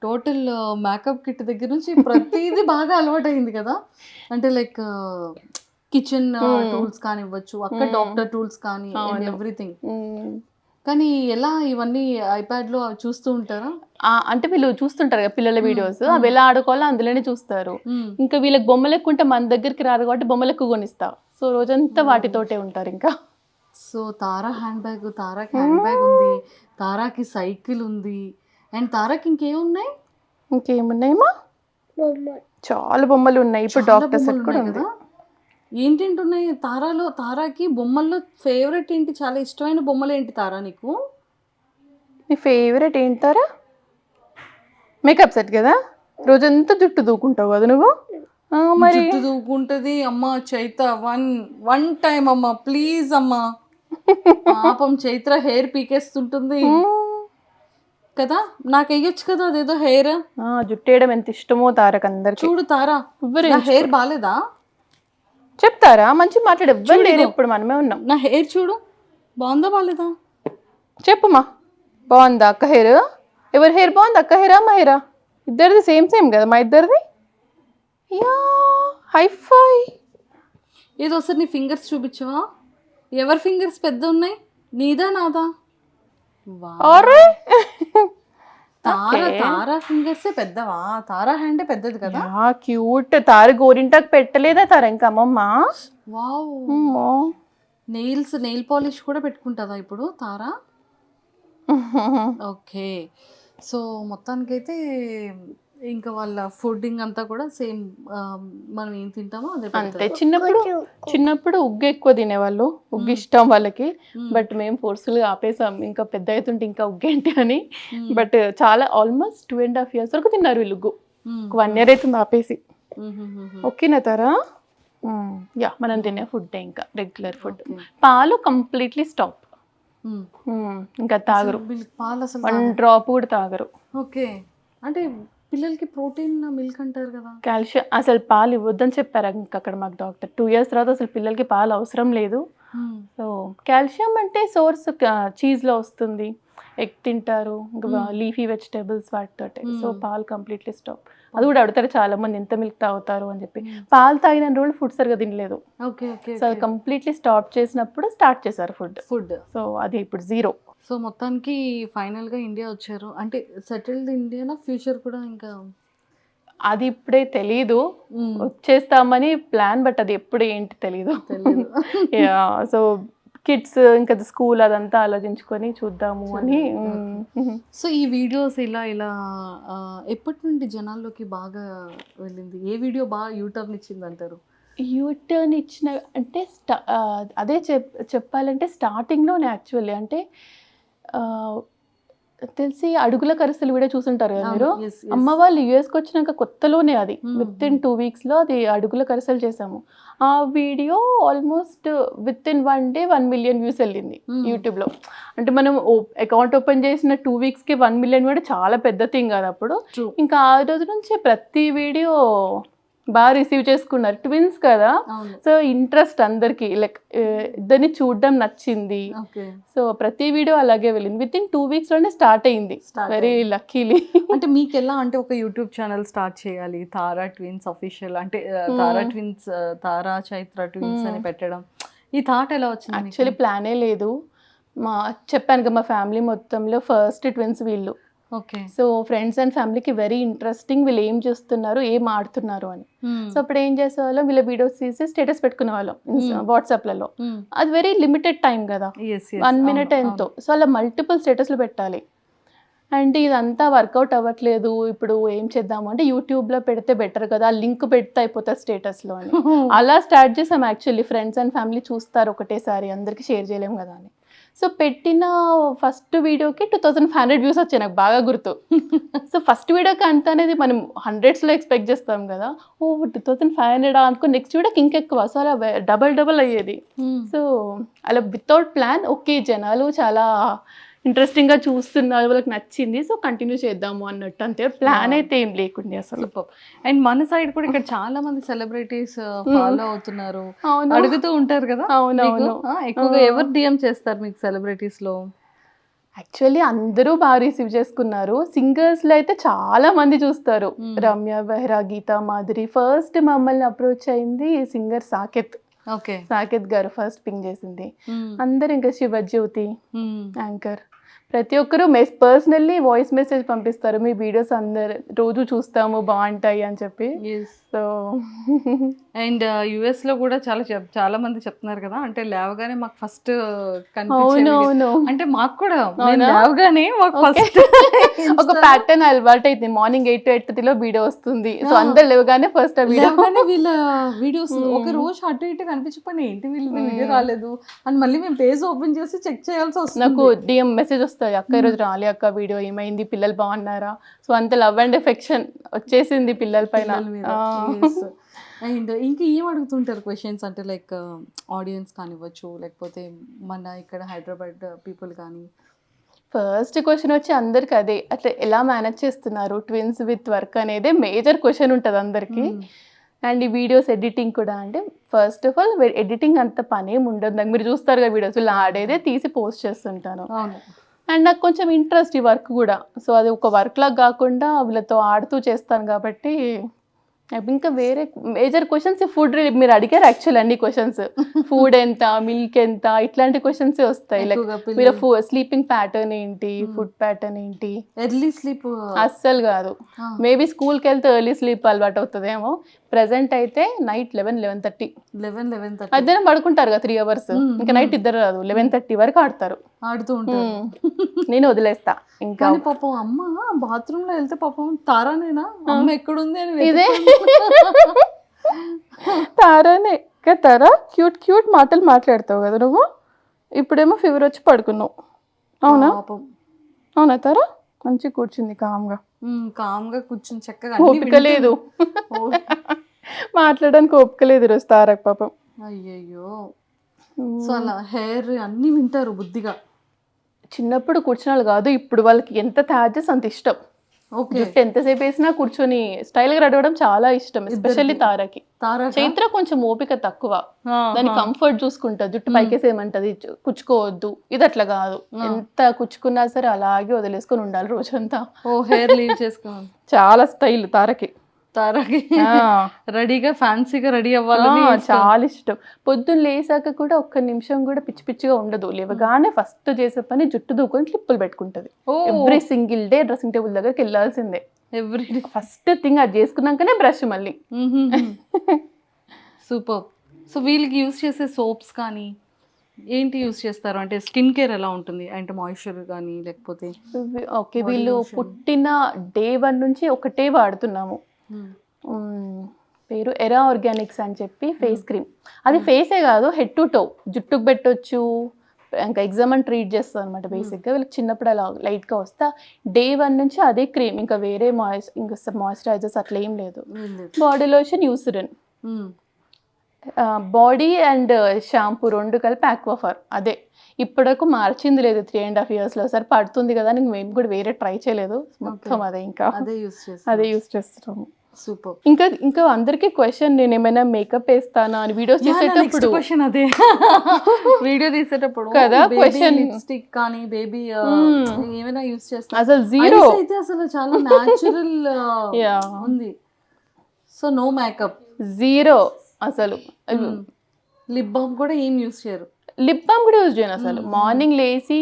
టోటల్ మేకప్ కిట్ దగ్గర నుంచి ప్రతిదీ బాగా అలవాటు అయింది కదా. అంటే లైక్ కిచెన్ టూల్స్ కానివ్వచ్చు, అక్కడ డాక్టర్ టూల్స్ కానీ, ఎవ్రీథింగ్. కానీ ఎలా ఇవన్నీ ఐప్యాడ్ లో చూస్తూ ఉంటారా? అంటే వీళ్ళు చూస్తుంటారు కదా పిల్లల వీడియోస్, అవి ఎలా ఆడుకోవాలో అందులోనే చూస్తారు. ఇంకా వీళ్ళకి బొమ్మలు ఎక్కువ ఉంటే మన దగ్గరికి రారు కాబట్టి బొమ్మలు ఎక్కువ కొనిస్తా, సో రోజంతా వాటితోటే ఉంటారు ఇంకా. సో తారా హ్యాండ్ బ్యాగ్, తారాకి హ్యాండ్ బ్యాగ్ ఉంది, తారాకి సైకిల్ ఉంది, అండ్ తారాకి ఇంకేమున్నాయి? ఇంకేమున్నాయమ్మా? చాలా బొమ్మలు ఉన్నాయి. ఇప్పుడు డాక్టర్ సెట్ కూడా ఉంది. ఏంటేంటి ఉన్నాయి తారాలో? తారాకి బొమ్మల్లో ఫేవరెట్ ఏంటి? చాలా ఇష్టమైన బొమ్మలు ఏంటి తారా నీకు? నీ ఫేవరెట్ ఏంటి తారా? మేకప్ సెట్ కదా. రోజంతా జుట్టు దూకుంటావు కదా నువ్వు మరి జుట్టు దూకుంటది అమ్మ. చైత్ర వన్ టైం అమ్మా ప్లీజ్ అమ్మా. పాపం చైత్ర హెయిర్ పీకేస్తుంటుంది కదా, నాకు వేయొచ్చు కదా అదేదో హెయిర్. జుట్టు వేయడం ఎంత ఇష్టమో తారక్ అందరికి. చూడు తారా, నా హెయిర్ బాగాలేదా చెప్తారా? మంచి మాట్లాడు, ఎవ్వరు లేరు, ఇప్పుడు మనమే ఉన్నాం. నా హెయిర్ చూడు, బాగుందా బాగాలేదా చెప్పుమా. బాగుందా అక్క హెయిర్? ఎవరి హెయిర్ బాగుంది, అక్క హెయిరా మా హెయిరా? ఇద్దరిది సేమ్ కదా మా ఇద్దరిది. Yeah hi-fi. ఏదో ఒకసారి నీ ఫింగర్స్ చూపించవా? ఎవరి ఫింగర్స్ పెద్ద ఉన్నాయి, నీదా నాదా? తారా ఫింగర్సే పెద్దవా? తారా హ్యాండ్ పెద్దది కదా. క్యూట్. తార గోరింటాకు పెట్టలేదా తార ఇంకా అమ్మమ్మ? వావ్. నెయిల్ పాలిష్ కూడా పెట్టుకుంటుందా ఇప్పుడు తారా? ఓకే. సో మొత్తానికైతే ఇంకా వాళ్ళ ఫుడ్డింగ్ అంతా కూడా సేమ్, మనం ఏం తింటామో అదే అంతే. చిన్నప్పుడు ఉగ్గు ఎక్కువ తినేవాళ్ళు, ఉగ్గు ఇష్టం వాళ్ళకి. బట్ మేము ఫోర్స్ఫుల్గా ఆపేసాం, ఇంకా పెద్ద అవుతుంటే ఇంకా ఉగ్గేంటి అని. బట్ చాలా ఆల్మోస్ట్ 2.5 years వరకు తిన్నారు వీళ్ళు ఉగ్గు. 1 year అవుతుంది ఆపేసి. ఓకేనా తారా? యా, మనం తినే ఫుడ్ ఇంకా రెగ్యులర్ ఫుడ్. పాలు కంప్లీట్లీ స్టాప్, ఇంకా తాగరు, పాలు అసలు 1 drop కూడా తాగరు. ఓకే. అంటే పిల్లలకి ప్రోటీన్ మిల్క్ అంటారు కదా, కాల్షియం. అసలు పాలు ఇవ్వద్దని చెప్పారు ఇంకా అక్కడ మాకు డాక్టర్. 2 years తర్వాత అసలు పిల్లలకి పాలు అవసరం లేదు. సో కాల్షియం అంటే సోర్స్ చీజ్లో వస్తుంది, ఎగ్ తింటారు, ఇంకా లీఫీ వెజిటేబుల్స్ వాటితోటే. సో పాలు కంప్లీట్లీ స్టాప్. అది కూడా అడుగుతారు చాలా మంది, ఎంత మిల్క్ తాగుతారు అని చెప్పి. పాలు తాగిన రోజులు ఫుడ్ సరిగా తినలేదు. సో అది కంప్లీట్లీ స్టాప్ చేసినప్పుడు స్టార్ట్ చేశారు ఫుడ్. సో అది ఇప్పుడు 0. సో మొత్తానికి ఫైనల్గా ఇండియా వచ్చారు అంటే సెటిల్డ్ ఇండియానా ఫ్యూచర్ కూడా ఇంకా అది ఇప్పుడే తెలీదు, వచ్చేస్తామని ప్లాన్, బట్ అది ఎప్పుడు ఏంటి తెలీదు. సో కిడ్స్ ఇంకా స్కూల్ అదంతా ఆలోచించుకొని చూద్దాము అని. సో ఈ వీడియోస్ ఇలా ఎప్పటి నుండి జనాల్లోకి బాగా వెళ్ళింది? ఏ వీడియో బాగా యూటర్న్ ఇచ్చింది అంటారు? యూటర్న్ ఇచ్చిన అంటే అదే చెప్పాలంటే స్టార్టింగ్లోనే యాక్చువల్లీ. అంటే తెలిసి అడుగుల కరిసెలు కూడా చూసుంటారు కదా మీరు. అమ్మ వాళ్ళు యుఎస్కి వచ్చినాక కొత్తలోనే అది విత్ ఇన్ 2 weeksలో అది అడుగుల కరిసెలు చేసాము. ఆ video almost with in 1 day 1 million views వెళ్ళింది యూట్యూబ్లో. అంటే మనం అకౌంట్ ఓపెన్ చేసిన 2 weeksకి 1 million కూడా చాలా పెద్ద థింగ్ కదా అప్పుడు. ఇంకా ఆ రోజు నుంచి ప్రతి వీడియో బాగా రిసీవ్ చేసుకున్నారు, ట్విన్స్ కదా. సో ఇంట్రెస్ట్ అందరికి, లైక్ ఇద్దరిని చూడడం నచ్చింది. సో ప్రతి వీడియో అలాగే వెళ్ళింది. విత్ ఇన్ 2 weeksలోనే స్టార్ట్ అయింది, వెరీ లక్కీలీ. అంటే మీకు ఎలా, అంటే ఒక యూట్యూబ్ ఛానల్ స్టార్ట్ చేయాలి, తారా ట్విన్స్ అఫీషియల్, అంటే తారా ట్విన్స్, తారా చైత్ర ట్విన్స్ అని పెట్టడం, ఈ థాట్ ఎలా వచ్చింది? యాక్చువల్లీ ప్లానే లేదు. చెప్పాను కదా, మా ఫ్యామిలీ మొత్తంలో ఫస్ట్ ట్విన్స్ వీళ్ళు. ఓకే. సో ఫ్రెండ్స్ అండ్ ఫ్యామిలీకి వెరీ ఇంట్రెస్టింగ్, వీళ్ళు ఏం చేస్తున్నారు, ఏం ఆడుతున్నారు అని. సో అప్పుడు ఏం చేసేవాళ్ళం, వీళ్ళ వీడియోస్ తీసి స్టేటస్ పెట్టుకునే వాళ్ళం వాట్సాప్లలో. అది వెరీ లిమిటెడ్ టైం కదా, 1 minute ఎంతో. సో అలా మల్టిపుల్ స్టేటస్లు పెట్టాలి. అండ్ ఇదంతా వర్కౌట్ అవ్వట్లేదు, ఇప్పుడు ఏం చేద్దాము అంటే యూట్యూబ్లో పెడితే బెటర్ కదా, లింక్ పెడితే అయిపోతుంది స్టేటస్లో అని. అలా స్టార్ట్ చేసాం యాక్చువల్లీ. ఫ్రెండ్స్ అండ్ ఫ్యామిలీ చూస్తారు ఒకటేసారి, అందరికీ షేర్ చేయలేము కదా అని. సో పెట్టిన ఫస్ట్ వీడియోకి 2500 views వచ్చాయి, నాకు బాగా గుర్తు. సో ఫస్ట్ వీడియోకి అంత అనేది మనం 100sలో ఎక్స్పెక్ట్ చేస్తాం కదా. 2500 అనుకో, నెక్స్ట్ వీడియోకి ఇంకెక్కువ. సో అలా డబల్ అయ్యేది. సో అలా వితౌట్ ప్లాన్, ఓకే జనాలు చాలా ఇంట్రెస్టింగ్గా చూస్తున్నారు, వాళ్ళకి నచ్చింది, సో కంటిన్యూ చేద్దాము అన్నట్టు, అంతే. ప్లాన్ అయితే ఏం లేకుండే అసలు. అండ్ మన సైడ్ కూడా ఇక్కడ చాలా మంది సెలబ్రిటీస్ ఫాలో అవుతున్నారు, అడుగుతూ ఉంటారు కదా. అవునవును. ఎక్కువగా ఎవరు డిఎం చేస్తారు మీకు సెలబ్రిటీస్ లో? యాక్చువల్లీ అందరూ బాగా రిసీవ్ చేసుకున్నారు. సింగర్స్లో అయితే చాలా మంది చూస్తారు, రమ్య బెహ్రా, గీతా మాధురి. ఫస్ట్ మమ్మల్ని అప్రోచ్ అయింది సింగర్ సాకేత్. సాకేత్ గారు ఫస్ట్ పింగ్ చేసింది. అందరు ఇంకా శివజ్యోతి యాంకర్, ప్రతి ఒక్కరు పర్సనల్లీ వాయిస్ మెసేజ్ పంపిస్తారు, మీ వీడియోస్ అందరు రోజు చూస్తాము బాగుంటాయి అని చెప్పి. సో అండ్ యుఎస్ లో కూడా చాలా మంది చెప్తున్నారు కదా, అంటే లేవగానే మాకు ఫస్ట్ అవునవును, అంటే మాకు కూడా లేవగానే ఒక ప్యాటర్న్ అలవాటు అయితే మార్నింగ్ 8 to 8:30 వీడియో వస్తుంది. సో అందరు లేవగానే ఫస్ట్ వీళ్ళ వీడియోస్ ఒక రోజు అటు ఇటు కనిపించకపోయినా ఏంటి వీళ్ళు వీడియో రాలేదు అని మళ్ళీ మేము పేజ్ ఓపెన్ చేసి చెక్ చేయాల్సి వస్తుంది. నాకు డిఎం మెసేజ్ వస్తాయి, అక్క ఈరోజు రాలే అక్క వీడియో, ఏమైంది, పిల్లలు బాగున్నారా. సో అంత లవ్ అండ్ ఎఫెక్షన్ వచ్చేసింది పిల్లల పైన. అండ్ ఇంకా ఏం అడుగుతుంటారు క్వశ్చన్స్ అంటే లైక్ ఆడియన్స్ కానివ్వచ్చు, లేకపోతే మన ఇక్కడ హైదరాబాద్ పీపుల్ కానీ? ఫస్ట్ క్వశ్చన్ వచ్చి అందరికి అదే, అట్లా ఎలా మేనేజ్ చేస్తున్నారు ట్విన్స్ విత్ వర్క్ అనేది మేజర్ క్వశ్చన్ ఉంటుంది అందరికి. అండ్ ఈ వీడియోస్ ఎడిటింగ్ కూడా, అంటే ఫస్ట్ ఆఫ్ ఆల్ ఎడిటింగ్ అంత పని ఏమి ఉండదు నాకు. మీరు చూస్తారు కదా వీడియోస్, ఇలా ఆడేదే తీసి పోస్ట్ చేస్తుంటాను. అండ్ నాకు కొంచెం ఇంట్రెస్ట్ ఈ వర్క్ కూడా. సో అది ఒక వర్క్ లాగా కాకుండా వీళ్ళతో ఆడుతూ చేస్తాను కాబట్టి. ఇంకా వేరే మేజర్ క్వశ్చన్స్ ఫుడ్ మీరు అడిగారు యాక్చువల్ అన్ని క్వశ్చన్స్. ఫుడ్ ఎంత, మిల్క్ ఎంత, ఇట్లాంటి క్వశ్చన్స్ వస్తాయి. లైక్ మీరు స్లీపింగ్ ప్యాటర్న్ ఏంటి, ఫుడ్ ప్యాటర్న్ ఏంటి. ఎర్లీ స్లీప్ అస్సలు కాదు. మేబీ స్కూల్కి వెళ్తే ఎర్లీ స్లీప్ అలవాటు అవుతుందేమో. ప్రెసెంట్ అయితే నైట్ 11:30 మధ్యాహ్నం పడుకుంటారు కదా 3 hours. ఇంకా నైట్ ఇద్దరు రాదు, 11:30 వరకు ఆడుతూ ఉంటారు. నేను వదిలేస్తా. ఇంకా పాపం అమ్మ బాత్రూమ్ లో వెళ్తే పాపం తారానేనా అమ్మ ఎక్కడుంది అని ఇదే తారానే తారా క్యూట్ క్యూట్ మాటలు మాట్లాడతావు కదా నువ్వు. ఇప్పుడేమో ఫీవర్ వచ్చి పడుకున్నావు. అవునా అవునా తారా? మంచి కూర్చుంది కామ్గా కూర్చుని చక్కగా. ఓపిక లేదు మాట్లాడడానికి, ఓపిక లేదు ఈరోజు తారకు పాపం. అయ్యయ్యో. సో అలా హెయిర్ అన్ని వింటారు బుద్ధిగా. చిన్నప్పుడు కూర్చున్నాళ్ళు కాదు, ఇప్పుడు వాళ్ళకి ఎంత థాజెస్ అంత ఇష్టం. జుట్టు ఎంతసేపు వేసినా కూర్చొని స్టైల్ గా రెడీ అవ్వడం చాలా ఇష్టం. ఎస్పెషల్లీ తారకి. చైత్ర కొంచెం ఓపిక తక్కువ, దాని కంఫర్ట్ చూసుకుంటా. జుట్టు పైకేసేయమంటది, కుచ్చుకోవద్దు. ఇది అట్లా కాదు, ఎంత కుచ్చుకున్నా సరే అలాగే వదిలేసుకొని ఉండాలి రోజంతా. హెయిర్ లీవ్ చేసుకోవాలి. చాలా స్టైల్ తారకి రెడీగా ఫ్యాన్సీగా రెడీ అవ్వాలని చాలా ఇష్టం. పొద్దున్న లేసాక కూడా ఒక్క నిమిషం కూడా పిచ్చి పిచ్చిగా ఉండదు. లేవగానే ఫస్ట్ చేసే పని జుట్టు దూకొని క్లిప్పులు పెట్టుకుంటది. Every single day dressing table దగ్గరికి వెళ్ళాల్సిందే. ఎవ్రీ ఫస్ట్ థింగ్ అది చేసుకున్నాకనే బ్రష్ మళ్ళీ. సూపర్. సో వీళ్ళకి యూస్ చేసే సోప్స్ కానీ ఏంటి యూస్ చేస్తారు? అంటే స్కిన్ కేర్ ఎలా ఉంటుంది? అంటే మాయిశ్చర్ కానీ లేకపోతే? ఓకే, వీళ్ళు పుట్టిన day 1 నుంచి ఒకటే వాడుతున్నాము. పేరు ఎరా ఆర్గానిక్స్ అని చెప్పి ఫేస్ క్రీమ్. అది ఫేసే కాదు, హెడ్ టు టో జుట్టుకు పెట్టొచ్చు. ఇంకా ఎగ్జామ్ అని ట్రీట్ చేస్తుంది అనమాట. బేసిక్గా వీళ్ళకి చిన్నప్పుడు అలా లైట్గా వస్తా day 1 నుంచి అదే క్రీమ్, ఇంకా వేరే ఇంకా మాయిశ్చరైజర్స్ అట్లా ఏం లేదు. Body lotion Eucerin, body and shampoo 2 కలిపి ఆక్వాఫర్. అదే ఇప్పటివరకు మార్చింది లేదు 3.5 yearsలో. సరే పడుతుంది కదా అని మేము కూడా వేరే ట్రై చేయలేదు. మొత్తం అదే ఇంకా అదే యూస్ చేస్తున్నాము. సూపర్. ఇంకా అందరికీ క్వశ్చన్, నేను ఏమైనా మేకప్ వేస్తానా అని వీడియోస్ చేసేటప్పుడు. అదే వీడియో తీసేటప్పుడు కదా క్వశ్చన్, లిప్స్టిక్ కానీ బేబీ ఏమైనా యూస్ చేస్తా? అసలు జీరో. అయితే అసలు చాలా న్యాచురల్ ఉంది. సో నో మేకప్, జీరో అసలు. లిప్ బామ్ కూడా ఏం యూస్ చేయరు? లిప్ బామ్ కూడా యూజ్ చేయను అసలు. మార్నింగ్ లేసి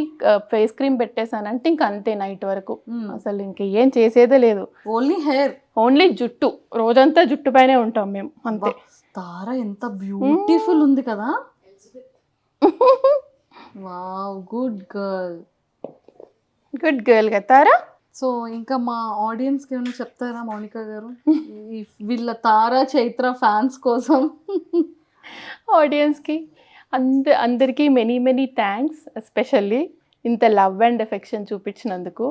ఫేస్ క్రీమ్ పెట్టేసానంటే ఇంక అంతే నైట్ వరకు. అసలు ఇంకేం చేసేదే లేదు. ఓన్లీ హెయిర్, ఓన్లీ జుట్టు. రోజంతా జుట్టు పైనే ఉంటాం మేము అంతే. తారా ఎంత బ్యూటిఫుల్ ఉంది కదా. Wow, good girl. Good girl కదా తారా. సో ఇంకా మా ఆడియన్స్కి ఏమైనా చెప్తారా మౌనిక గారు, వీళ్ళ తారా చైత్ర ఫ్యాన్స్ కోసం? ఆడియన్స్కి అందరికీ మెనీ థ్యాంక్స్, ఎస్పెషల్లీ ఇంత లవ్ అండ్ ఎఫెక్షన్ చూపించినందుకు.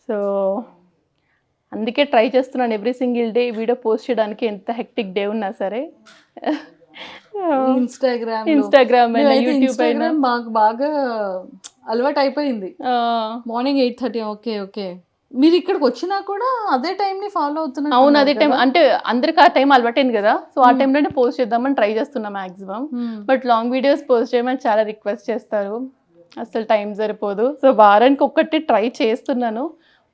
సో అందుకే ట్రై చేస్తున్నాను every single day video post చేయడానికి, ఎంత హెక్టిక్ డే ఉన్నా సరే. ఇన్స్టాగ్రామ్ అయినా యూట్యూబ్ అయినా మాకు బాగా అలవాటు అయిపోయింది. మార్నింగ్ 8:30. ఓకే మీరు ఇక్కడికి వచ్చినా కూడా అదే టైంని ఫాలో అవుతున్నారు? అవును, అదే టైం. అంటే అందరికి ఆ టైం అలవాటైంది కదా, సో ఆ టైంలోనే పోస్ట్ చేద్దామని ట్రై చేస్తున్నా maximum. But long videos post చేయమని చాలా రిక్వెస్ట్ చేస్తారు, అసలు టైం సరిపోదు. సో వారానికి ఒక్కటి ట్రై చేస్తున్నాను,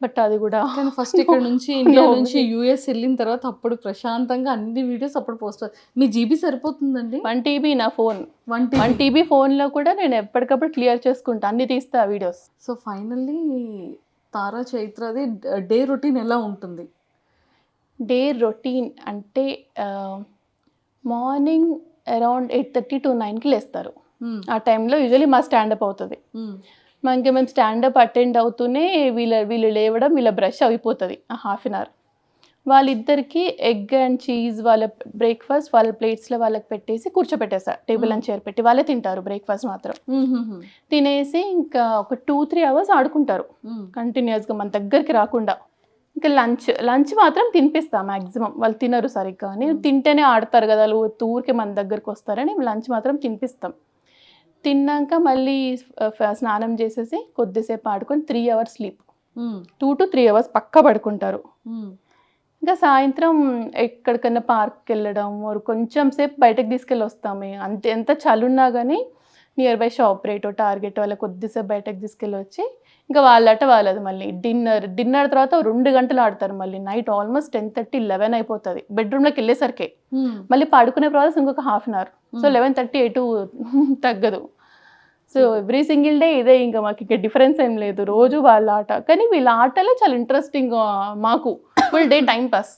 బట్ అది కూడా ఫస్ట్ ఇక్కడ నుంచి ఇండియా నుంచి US వెళ్ళిన తర్వాత అప్పుడు ప్రశాంతంగా అన్ని వీడియోస్ అప్పుడు పోస్ట్. మీ జీబీ సరిపోతుందండి? 1 TB నా ఫోన్. 1 TB ఫోన్లో కూడా నేను ఎప్పటికప్పుడు క్లియర్ చేసుకుంటా, అన్ని తీస్తా వీడియోస్. సో ఫైనల్లీ తారా చైత్రది డే రొటీన్ ఎలా ఉంటుంది? డే రొటీన్ అంటే మార్నింగ్ అరౌండ్ 8:30 to 9కి లేస్తారు. ఆ టైంలో యూజువలీ మా స్టాండప్ అవుతుంది. మనకి మేము స్టాండప్ అటెండ్ అవుతూనే వీళ్ళు లేవడం, వీళ్ళ బ్రష్ అయిపోతుంది 1/2 an hour. వాళ్ళిద్దరికి ఎగ్ అండ్ చీజ్ వాళ్ళ బ్రేక్ఫాస్ట్ వాళ్ళ ప్లేట్స్లో వాళ్ళకి పెట్టేసి కూర్చోపెట్టేస్తారు, టేబుల్ అండ్ చైర్ పెట్టి వాళ్ళే తింటారు బ్రేక్ఫాస్ట్ మాత్రం. తినేసి ఇంకా ఒక 2-3 అవర్స్ ఆడుకుంటారు కంటిన్యూస్గా మన దగ్గరికి రాకుండా. ఇంకా లంచ్ మాత్రం తినిపిస్తా మ్యాక్సిమం, వాళ్ళు తినరు సరిగ్గా అని, తింటేనే ఆడతారు కదా వాళ్ళు ఊరికే మన దగ్గరికి వస్తారని లంచ్ మాత్రం తినిపిస్తాం. తిన్నాక మళ్ళీ స్నానం చేసేసి కొద్దిసేపు ఆడుకొని 3 అవర్స్ స్లీప్, 2 to 3 అవర్స్ పక్కా పడుకుంటారు. ఇంకా సాయంత్రం ఎక్కడికన్నా పార్క్కి వెళ్ళడం, కొంచెం సేపు బయటకు తీసుకెళ్ళి వస్తాము. ఎంత చలున్నా కానీ నియర్ బై షాప్ రేటో టార్గెట్ వాళ్ళ కొద్దిసేపు బయటకు తీసుకెళ్ళి వచ్చి ఇంకా వాళ్ళట వాళ్ళది మళ్ళీ డిన్నర్ తర్వాత 2 గంటలు ఆడతారు. మళ్ళీ నైట్ ఆల్మోస్ట్ 10:30-11 అయిపోతుంది బెడ్రూమ్లోకి వెళ్ళేసరికి. మళ్ళీ పడుకునే ప్రాసెస్ ఇంకొక హాఫ్ అన్ అవర్. సో 11:30 ఎటు తగ్గదు. సో ఎవ్రీ సింగిల్ డే ఇదే, ఇంకా మాకు ఇంకా డిఫరెన్స్ ఏం లేదు, రోజు వాళ్ళ ఆట. కానీ వీళ్ళ ఆటలే చాలా ఇంట్రెస్టింగ్, మాకు ఫుల్ డే టైం పాస్.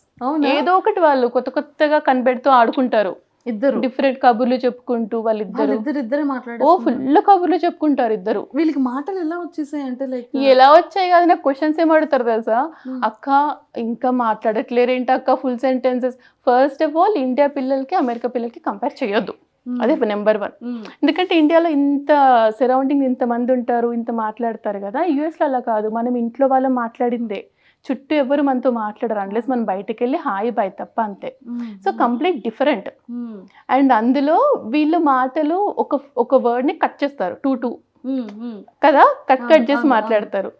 ఏదో ఒకటి వాళ్ళు కొత్తగా కనిపెడుతూ ఆడుకుంటారు ఇద్దరు, డిఫరెంట్ కబుర్లు చెప్పుకుంటూ వాళ్ళిద్దరు మాట్లాడారు. ఫుల్ కబుర్లు చెప్పుకుంటారు ఇద్దరు. వీళ్ళకి మాటలు ఎలా వచ్చేసాయి అంటే లైక్ ఎలా వచ్చాయి కాదు, నాకు క్వశ్చన్స్ ఏం అడుగుతారు తెలుసా, అక్క ఇంకా మాట్లాడట్లేరేంటి అక్క full sentences. First of all India పిల్లలకి అమెరికా పిల్లలకి కంపేర్ చేయొద్దు, అదే నెంబర్ 1. ఎందుకంటే ఇండియాలో ఇంత సరౌండింగ్ ఇంతమంది ఉంటారు, ఇంత మాట్లాడతారు కదా. యూఎస్లో అలా కాదు, మనం ఇంట్లో వాళ్ళు మాట్లాడిందే, చుట్టూ ఎవరు మనతో మాట్లాడరు అన్లెస్ మనం బయటకు వెళ్ళి హాయ్ బాయ్ తప్ప, అంతే. So complete different. అండ్ అందులో వీళ్ళు మాటలు ఒక వర్డ్ని కట్ చేస్తారు 2 కదా, కట్ చేసి మాట్లాడతారు.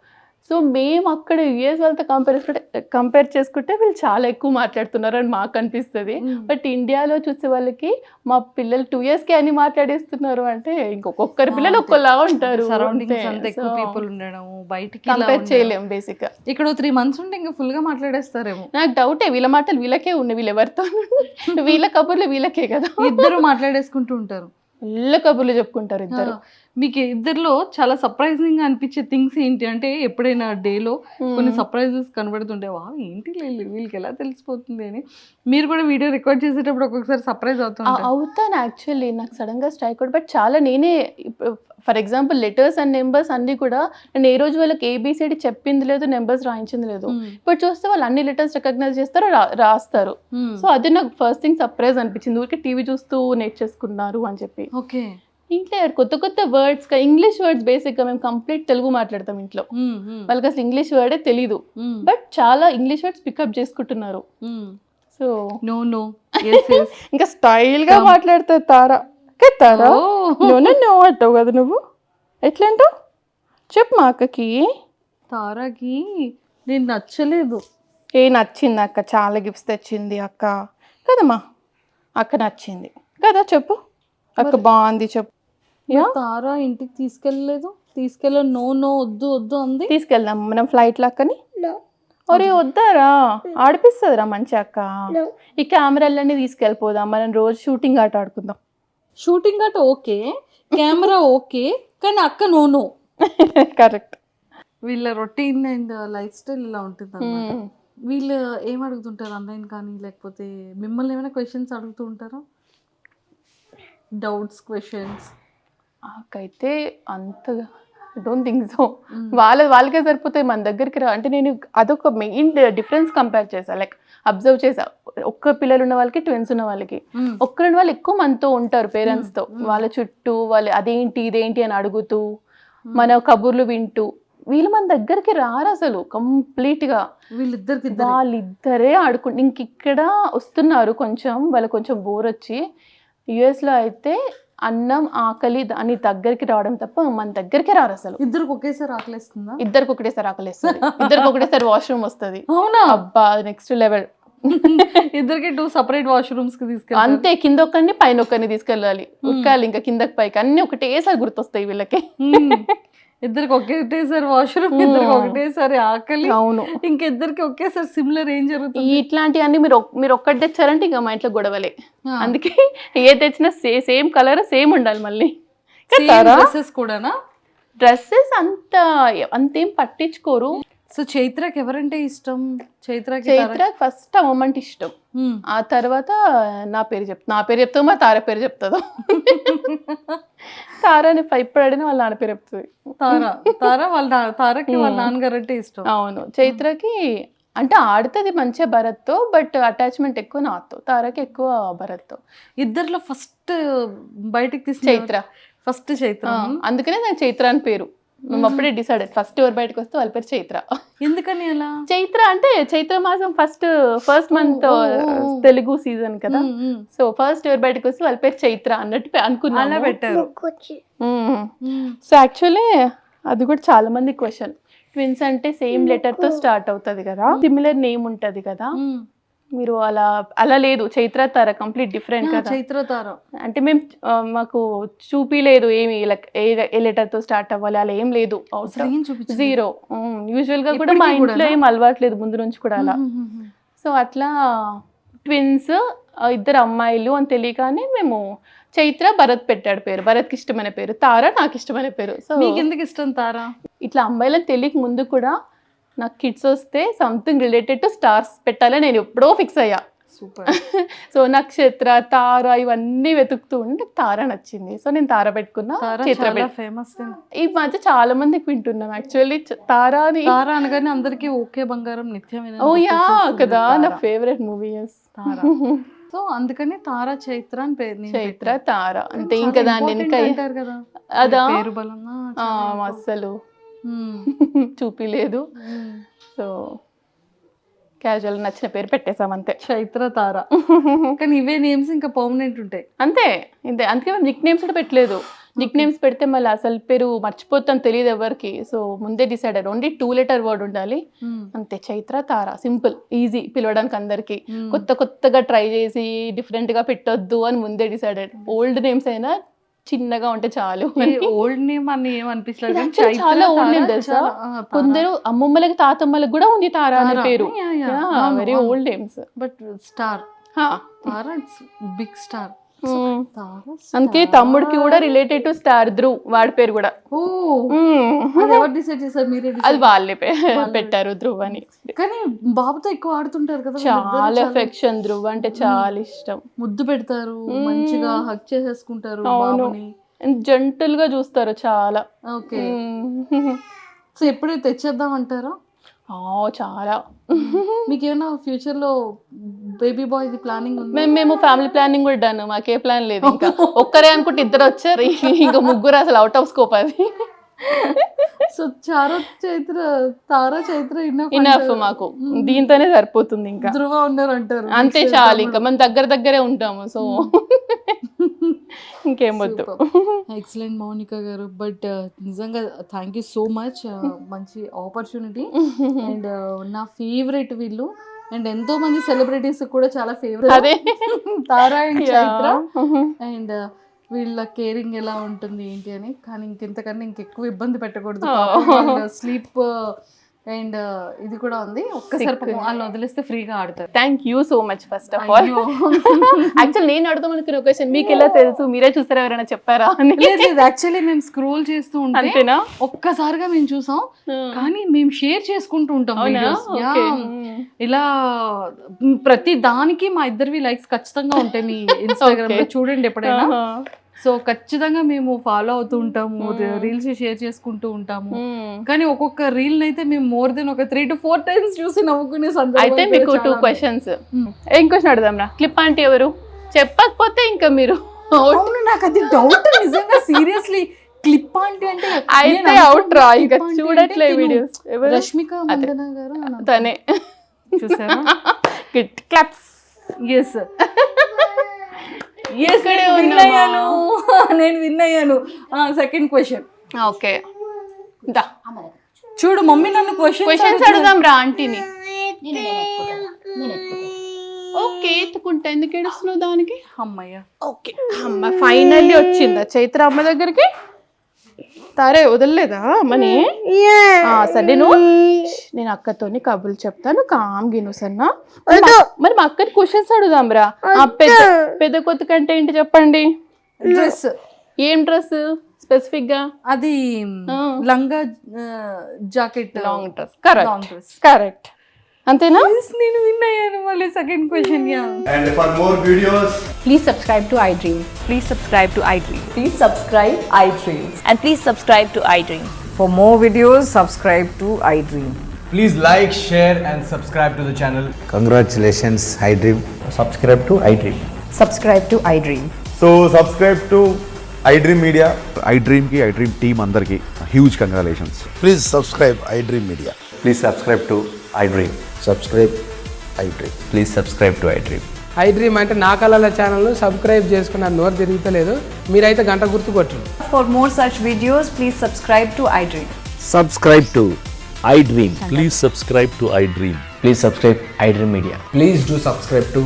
సో మేము అక్కడ యుఎస్ వాళ్ళతో కంపేర్ చేసుకుంటే వీళ్ళు చాలా ఎక్కువ మాట్లాడుతున్నారు అని మాకు అనిపిస్తుంది. బట్ ఇండియాలో చూసే వాళ్ళకి మా పిల్లలు 2 yearsకి అని మాట్లాడేస్తున్నారు అంటే ఇంకొకరి పిల్లలు ఒక్కలా ఉంటారు. కంపేర్ చేయలేము బేసిక్ గా. ఇక్కడ 3 months ఉంటే ఇంకా ఫుల్ గా మాట్లాడేస్తారేమో. నాకు డౌటే, వీళ్ళ మాటలు వీళ్ళకే ఉన్నాయి, వీళ్ళు ఎవరితో వీళ్ళ కబుర్లు వీళ్ళకే కదా, ఇద్దరు మాట్లాడేసుకుంటూ ఉంటారు, ఫుల్ కబుర్లు చెప్పుకుంటారు ఇద్దరు. మీకు ఇద్దరిలో చాలా సర్ప్రైజింగ్ గా అనిపించే థింగ్స్ ఏంటి అంటే, ఎప్పుడైనా డేలో కొన్ని సర్ప్రైజెస్ కనబడుతుంటే వా ఏంటి వీళ్ళకి ఎలా తెలిసిపోతుంది అని మీరు కూడా వీడియో రికార్డ్ చేసేటప్పుడు ఒక్కొక్కసారి సర్ప్రైజ్ అవుతాను. యాక్చువల్లీ నాకు సడన్ గా స్ట్రైక్ అవుట్, బట్ చాలా నేనే for example letters and numbers అన్ని కూడా నేను ఏ రోజు వాళ్ళకి ఏబిసిడి చెప్పింది లేదు, నెంబర్స్ రాయించింది లేదు. ఇప్పుడు చూస్తే వాళ్ళు అన్ని లెటర్స్ రికగ్నైజ్ చేస్తారు, రాస్తారు. సో అది నాకు ఫస్ట్ థింగ్ సర్ప్రైజ్ అనిపించింది, ఊరికే టీవీ చూస్తూ నేర్చేసుకున్నారు అని చెప్పి. ఓకే, ఇంట్లో కొత్త వర్డ్స్, ఇంగ్లీష్ వర్డ్స్ బేసిక్ గా మేము కంప్లీట్ తెలుగు మాట్లాడతాం ఇంట్లో, వాళ్ళకి అసలు ఇంగ్లీష్ వర్డే తెలీదు, బట్ చాలా ఇంగ్లీష్ వర్డ్స్ పికప్ చేసుకుంటున్నారు. సో నో ఇంకా స్టైల్ గా మాట్లాడుతారు. తారా నో అంటావు కదా నువ్వు, ఎట్లా అంటావు చెప్పు మా అక్కకి. తారాకి నేను నచ్చలేదు. నచ్చింది అక్క, చాలా గిఫ్ట్స్ తెచ్చింది అక్క కదమ్మా, అక్క నచ్చింది కదా చెప్పు, అక్క బాగుంది చెప్పు. తారా ఇంటికి తీసుకెళ్ళలేదు, నో వద్దు అంది. తీసుకెళ్దాం మనం ఫ్లైట్ లాక్కని. ఒరే వద్దారా, ఆడిపిస్తుందిరా మంచి అక్క. ఈ కెమెరాలన్నీ తీసుకెళ్ళిపోదాం, మనం రోజు షూటింగ్ ఆట ఆడుకుందాం. షూటింగ్ ఆట ఓకే, కెమెరా ఓకే, కానీ అక్క నో. కరెక్ట్. వీళ్ళ రొటీన్ అండ్ లైఫ్ స్టైల్ ఇలా ఉంటుంది అన్నమాట. వీళ్ళు ఏం అడుగుతుంటారు ఆన్లైన్ కానీ, లేకపోతే మిమ్మల్ని ఏమైనా క్వశ్చన్స్ అడుగుతూ ఉంటారా, డౌట్స్ క్వశ్చన్స్? నాకైతే అంతగా డోంట్ థింక్ సో. వాళ్ళకే సరిపోతాయి, మన దగ్గరికి రా అంటే. నేను అదొక మెయిన్ డిఫరెన్స్ కంపేర్ చేసా, లైక్ అబ్జర్వ్ చేసా. ఒక్క పిల్లలు ఉన్న వాళ్ళకి, ట్విన్స్ ఉన్న వాళ్ళకి, ఒక్కరున్న వాళ్ళు ఎక్కువ మనతో ఉంటారు పేరెంట్స్ తో, వాళ్ళ చుట్టూ వాళ్ళు అదేంటి ఇదేంటి అని అడుగుతూ మన కబుర్లు వింటూ. వీళ్ళు మన దగ్గరికి రారు అసలు కంప్లీట్ గా. వాళ్ళిద్దరే ఆడుకుంటు ఇంక ఇక్కడ వస్తున్నారు కొంచెం, వాళ్ళకి కొంచెం బోర్ వచ్చి. యుఎస్లో అయితే అన్నం ఆకలి అని దగ్గరికి రావడం తప్ప మన దగ్గరికి రారు అసలు. ఇద్దరికి ఒకేసారి ఆకలిస్తుందా? ఇద్దరికి ఒకటేసారి ఆకలిస్తుంది, ఇద్దరికి ఒకటేసారి వాష్రూమ్ వస్తుంది. అవునా? అబ్బా నెక్స్ట్ లెవెల్. ఇద్దరికి 2 separate వాష్రూమ్స్ కి తీసుకెళ్ళి, అంతే, కింద ఒక్కరిని పైన ఒక్కరిని తీసుకెళ్ళాలి, ఉక్కాలి ఇంకా కిందకి పైకి, అన్ని ఒకటేసారి గుర్తొస్తాయి వీళ్ళకి. ఇద్దరికి ఒకటేసారి వాష్రూమ్, ఇద్దరికి ఒకటేసారి ఆకలి. అవును, ఇంకిద్దరికి ఒకేసారి సిమిలర్ ఏం జరుగుతుంది? ఇట్లాంటివన్నీ మీరు ఒక్కటి తెచ్చారంటే ఇంకా మా ఇంట్లో గొడవలే. అందుకే ఏ తెచ్చినా సేమ్ కలర్ సేమ్ ఉండాలి. మళ్ళీ డ్రెస్సెస్ కూడానా? డ్రెస్సెస్ అంతేం పట్టించుకోరు. సో చైత్రకి ఎవరంటే ఇష్టం? చైత్రకి ఫస్ట్ అమ్మమ్మంటే ఇష్టం, ఆ తర్వాత నా పేరు చెప్తా, మా తార పేరు చెప్తుందో. తారాని ఇప్పుడు అడిగిన వాళ్ళ నాన్న పేరు చెప్తుంది. తారకి వాళ్ళ నాన్నగారు అంటే ఇష్టం. అవును, చైత్రకి అంటే ఆడుతుంది మంచిగా భరత్తో, బట్ అటాచ్మెంట్ ఎక్కువ నాతో, తారాకి ఎక్కువ భరత్తో. ఇద్దర్లో ఫస్ట్ బయటికి తీసిన చైత్ర ఫస్ట్ చైత్ర. అందుకనే నాకు చైత్ర అని పేరు. మేము అప్పుడే డిసైడెడ్ ఫస్ట్ ఎవరు బయటకు వస్తే వాళ్ళ పేరు చైత్ర. ఎందుకని అలా? చైత్ర అంటే చైత్ర మాసం ఫస్ట్ మంత్ తెలుగు సీజన్ కదా, సో ఫస్ట్ ఎవరు బయటకు వస్తే వాళ్ళ పేరు చైత్ర అన్నట్టు అనుకున్నా, అలా పెట్టారు. సో యాక్చువల్లీ అది కూడా చాలా మంది క్వశ్చన్, ట్విన్స్ అంటే సేమ్ లెటర్ తో స్టార్ట్ అవుతుంది కదా, సిమిలర్ నేమ్ ఉంటది కదా, మీరు అలా లేదు, చైత్ర తార కంప్లీట్ డిఫరెంట్ కదా. చైత్ర తార అంటే మేము మాకు చూపిలేదు ఏమి ఏ లెటర్ తో స్టార్ట్ అవ్వాలి అలా ఏం లేదు, జీరో. యూజువల్ గా కూడా మా ఇంట్లో ఏం అలవాట్లేదు ముందు నుంచి కూడా అలా. సో అట్లా ట్విన్స్ ఇద్దరు అమ్మాయిలు అని తెలియగానే మేము చైత్ర భరత్ పెట్టాడు పేరు, భరత్కి ఇష్టమైన పేరు, తార నాకు ఇష్టమైన పేరు. సో మీకు ఎందుకు ఇష్టం తార? ఇట్లా అమ్మాయిలని తెలియక ముందు కూడా నాకు కిడ్స్ వస్తే సంథింగ్ రిలేటెడ్ టు స్టార్స్ పెట్టాలని నేను ఎప్పుడో ఫిక్స్ అయ్యా. సూపర్. సో నక్షత్ర, తార ఇవన్నీ వెతుకుతూ ఉంటే తార నచ్చింది, సో నేను తార పెట్టుకున్నా. చైత్ర ఫేమస్. ఈ మధ్య చాలా మందికి వింటున్నాం యాక్చువల్లీ తార అనగానే అందరికి ఓకే బంగారం నిత్యమైన. ఓ యా కదా, నా ఫేవరెట్ మూవీ తార. సో అందుకని తార చైత్ర అని పేరు. చైత్ర తార అంతే. ఇంకా దాన్ని ఇంకా కదా అదా పేరు బలంగా అస్సలు చూపిలేదు. సో క్యాజువల్ నచ్చిన పేరు పెట్టేసాం అంతే, చైత్ర తార. కానీ ఇవే నేమ్స్ ఇంకా పర్మనెంట్ ఉంటాయి అంతే. అందుకే మేము నిక్ నేమ్స్ కూడా పెట్టలేదు. నిక్ నేమ్స్ పెడితే మళ్ళీ అసలు పేరు మర్చిపోతాం, తెలియదు ఎవరికి. సో ముందే డిసైడెడ్ ఓన్లీ 2 letter వర్డ్ ఉండాలి అంతే. చైత్ర తార సింపుల్, ఈజీ పిలవడానికి అందరికి. కొత్తగా ట్రై చేసి డిఫరెంట్ గా పెట్టొద్దు అని ముందే డిసైడెడ్. ఓల్డ్ నేమ్స్ అయినా చిన్నగా ఉంటే చాలు. ఓల్డ్ నేమ్ అని ఏమనిపించలేదు, చాలా ఓల్డ్ నేమ్ తెలుసా. కొందరు అమ్మమ్మలకి తాతమ్మలకు కూడా ఉంది తార అనే పేరు, very old names. But star Tara big star. అందుకే తమ్ముడికి కూడా రిలేటెడ్ టు స్టార్ ధ్రువ్, వాడి పేరు కూడా. అది వాళ్ళే పెట్టారు ధ్రువ్ అని. కానీ బాబుతో ఎక్కువ ఆడుతుంటారు కదా, చాలా ఎఫెక్షన్. ధ్రువ్ అంటే చాలా ఇష్టం, ముద్దు పెడతారు, మంచిగా హగ్ చేసేసుకుంటారు. జంటల్ గా చూస్తారు చాలా. ఓకే. సో ఎప్పుడైతే తెచ్చేద్దాం అంటారా? చాలా. మీకు ఏమైనా ఫ్యూచర్ లో బేబీ బాయ్ ప్లానింగ్ ఉంది? మేము ఫ్యామిలీ ప్లానింగ్ కూడా డన్, మాకే ప్లాన్ లేదు. ఇంకా ఒక్కరే అనుకుంటే ఇద్దరు వచ్చారు, ఇంకా ముగ్గురు అసలు అవుట్ ఆఫ్ స్కోప్ అది. సో తారా చైత్ర ఇనఫ్ మాకు, దీంతోనే సరిపోతుంది. ఇంకా ధ్రువ ఉన్నారు అంటారు అంతే చాలు, ఇంకా మనం దగ్గరే ఉంటాము. సో ఇంకేం వద్దు. ఎక్సలెంట్ మౌనిక గారు. బట్ నిజంగా థ్యాంక్ యూ సో మచ్, మంచి ఆపర్చునిటీ. అండ్ నా ఫేవరెట్ వీళ్ళు, అండ్ ఎంతో మంది సెలబ్రిటీస్ కూడా చాలా favourite Tara and Chaitra. And వీళ్ళ కేరింగ్ ఎలా ఉంటుంది ఏంటి అని. కానీ ఇంకెంతకన్నా ఇంకెక్కువ ఇబ్బంది పెట్టకూడదు, స్లీప్ అండ్ ఇది కూడా ఉంది. ఒక్కసారి వాళ్ళు వదిలేస్తే ఫ్రీగా ఆడతారు. Thank you so much first of all. Actual నేను అడుగుదాం అనుకున్న క్వశ్చన్ మీకు ఎలా తెలుసు, మీరే చూసారా, ఎవరైనా చెప్పారా అని? యాక్చువల్లీ మేము స్క్రోల్ చేస్తూ ఉంటేనా ఒక్కసారిగా మేము చూసాం, కానీ మేము షేర్ చేసుకుంటూ ఉంటాం ఇలా. ప్రతి దానికి మా ఇద్దరివి లైక్స్ ఖచ్చితంగా ఉంటాయి మీ ఇన్స్టాగ్రామ్ లో, చూడండి ఎప్పుడైనా. సో ఖచ్చితంగా మేము ఫాలో అవుతూ ఉంటాము, రీల్స్ షేర్ చేసుకుంటూ ఉంటాము. కానీ ఒక్కొక్క రీల్ అయితే మేము మోర్ దెన్ ఒక 3 to 4 times చూసి నవ్వుకునే సందర్భం. అయితే మీకు 2 questions. ఏం క్వశ్చన్ అడుగుదాం రా? క్లిప్ ఆంటీ ఎవరు చెప్పకపోతే ఇంకా మీరు. అవును, నాకు అది డౌట్ నిజంగా, సీరియస్లీ. క్లిప్ ఆంటీ అంటే అయితే అవుట్ రా, ఇంకా చూడట్లే వీడియోస్. రష్మిక మందన గారు తనే, చూసారా? Kit claps. ఎస్ నేను విన్ అయ్యాను. Second question. ఓకే, చూడు మమ్మీ నన్ను క్వశ్చన్స్ అడుగుదాం రా ఆంటీని. ఓకే, ఎత్తుకుంటా. ఎందుకు ఏడుస్తున్నావు దానికి? అమ్మయ్య. ఓకే అమ్మ ఫైనల్లీ వచ్చిందా చైత్ర అమ్మ దగ్గరికి? తారే వదలలేదా అమ్మని? సరే నేను అక్కతోని కబుర్లు చెప్తాను, కామ్ గిను సన్నా. మరి మా అక్కని క్వశ్చన్స్ అడుగుదాం రా. పెద్ద కొత్త కంటే ఏంటి చెప్పండి? డ్రెస్. ఏం డ్రెస్ స్పెసిఫిక్ గా? అది లంగా జాకెట్, లాంగ్ డ్రెస్. కరెక్ట్ అంతేనా? నేను విన్ అయ్యాను. మళ్ళీ second question. And for more videos, please subscribe to iDream. Please subscribe to iDream. Please subscribe iDream. And please subscribe to iDream. For more videos, subscribe to iDream. Please like, share and subscribe to the channel. Congratulations, iDream. Subscribe to iDream. Subscribe to iDream. So subscribe to iDream Media. iDream की iDream team अंदर की huge congratulations. Please subscribe iDream media. Please subscribe to iDream. Subscribe iDream. Please subscribe to iDream. iDream అంటే నా కళల ఛానల్ను subscribe చేసుకున్న నోరు తిరుగుతలేదు. మీరైతే గంట గుర్తు కొట్టండి. For more such videos, please subscribe to iDream. Subscribe to iDream. Please subscribe to iDream. Please subscribe iDream Media. Please do subscribe to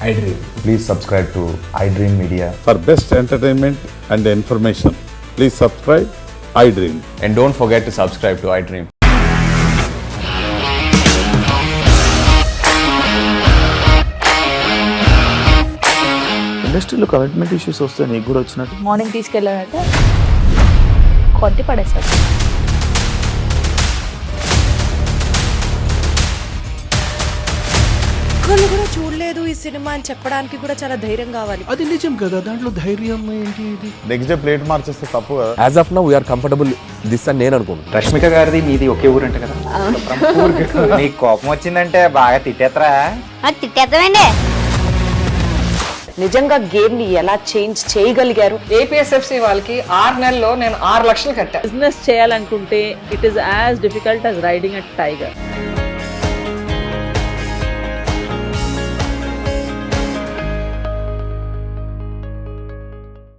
iDream. Please subscribe to iDream Media. For best entertainment and information please subscribe iDream. And don't forget to subscribe to iDream. ఇండస్ట్రీలో commitment issues వస్తే నీకు కూడా వచ్చినట్టు morning తీసుకెళ్ళాలంటే కొట్టి పడేస్తారు. ఒక్కళ్ళు కూడా చూడలేదు ఈ సినిమా అని చెప్పడానికి కూడా చాలా ధైర్యం కావాలి. అది నిజం కదా, దాంట్లో ధైర్యం ఏంటి? ఇది నెక్స్ట్ డే ప్లేట్ మార్చేస్తే తప్పు కదా. As of now we are comfortable this అని నేను అనుకుంటున్నాను. రష్మిక గారిది మీది ఒకే ఊరంట కదా? నీకు కోపం వచ్చిందంటే బాగా తిట్టేత్తరా? తిట్టేద్దామండి. నిజంగా గేమ్ ని ఎలా చేంజ్ చేయగలిగారు? ఏపీఎస్ఎఫ్సి వాళ్ళకి 6 నెలల్లో నేను 6 లక్షలు కట్టా. బిజినెస్ చేయాలనుకుంటే it is as difficult as riding a tiger.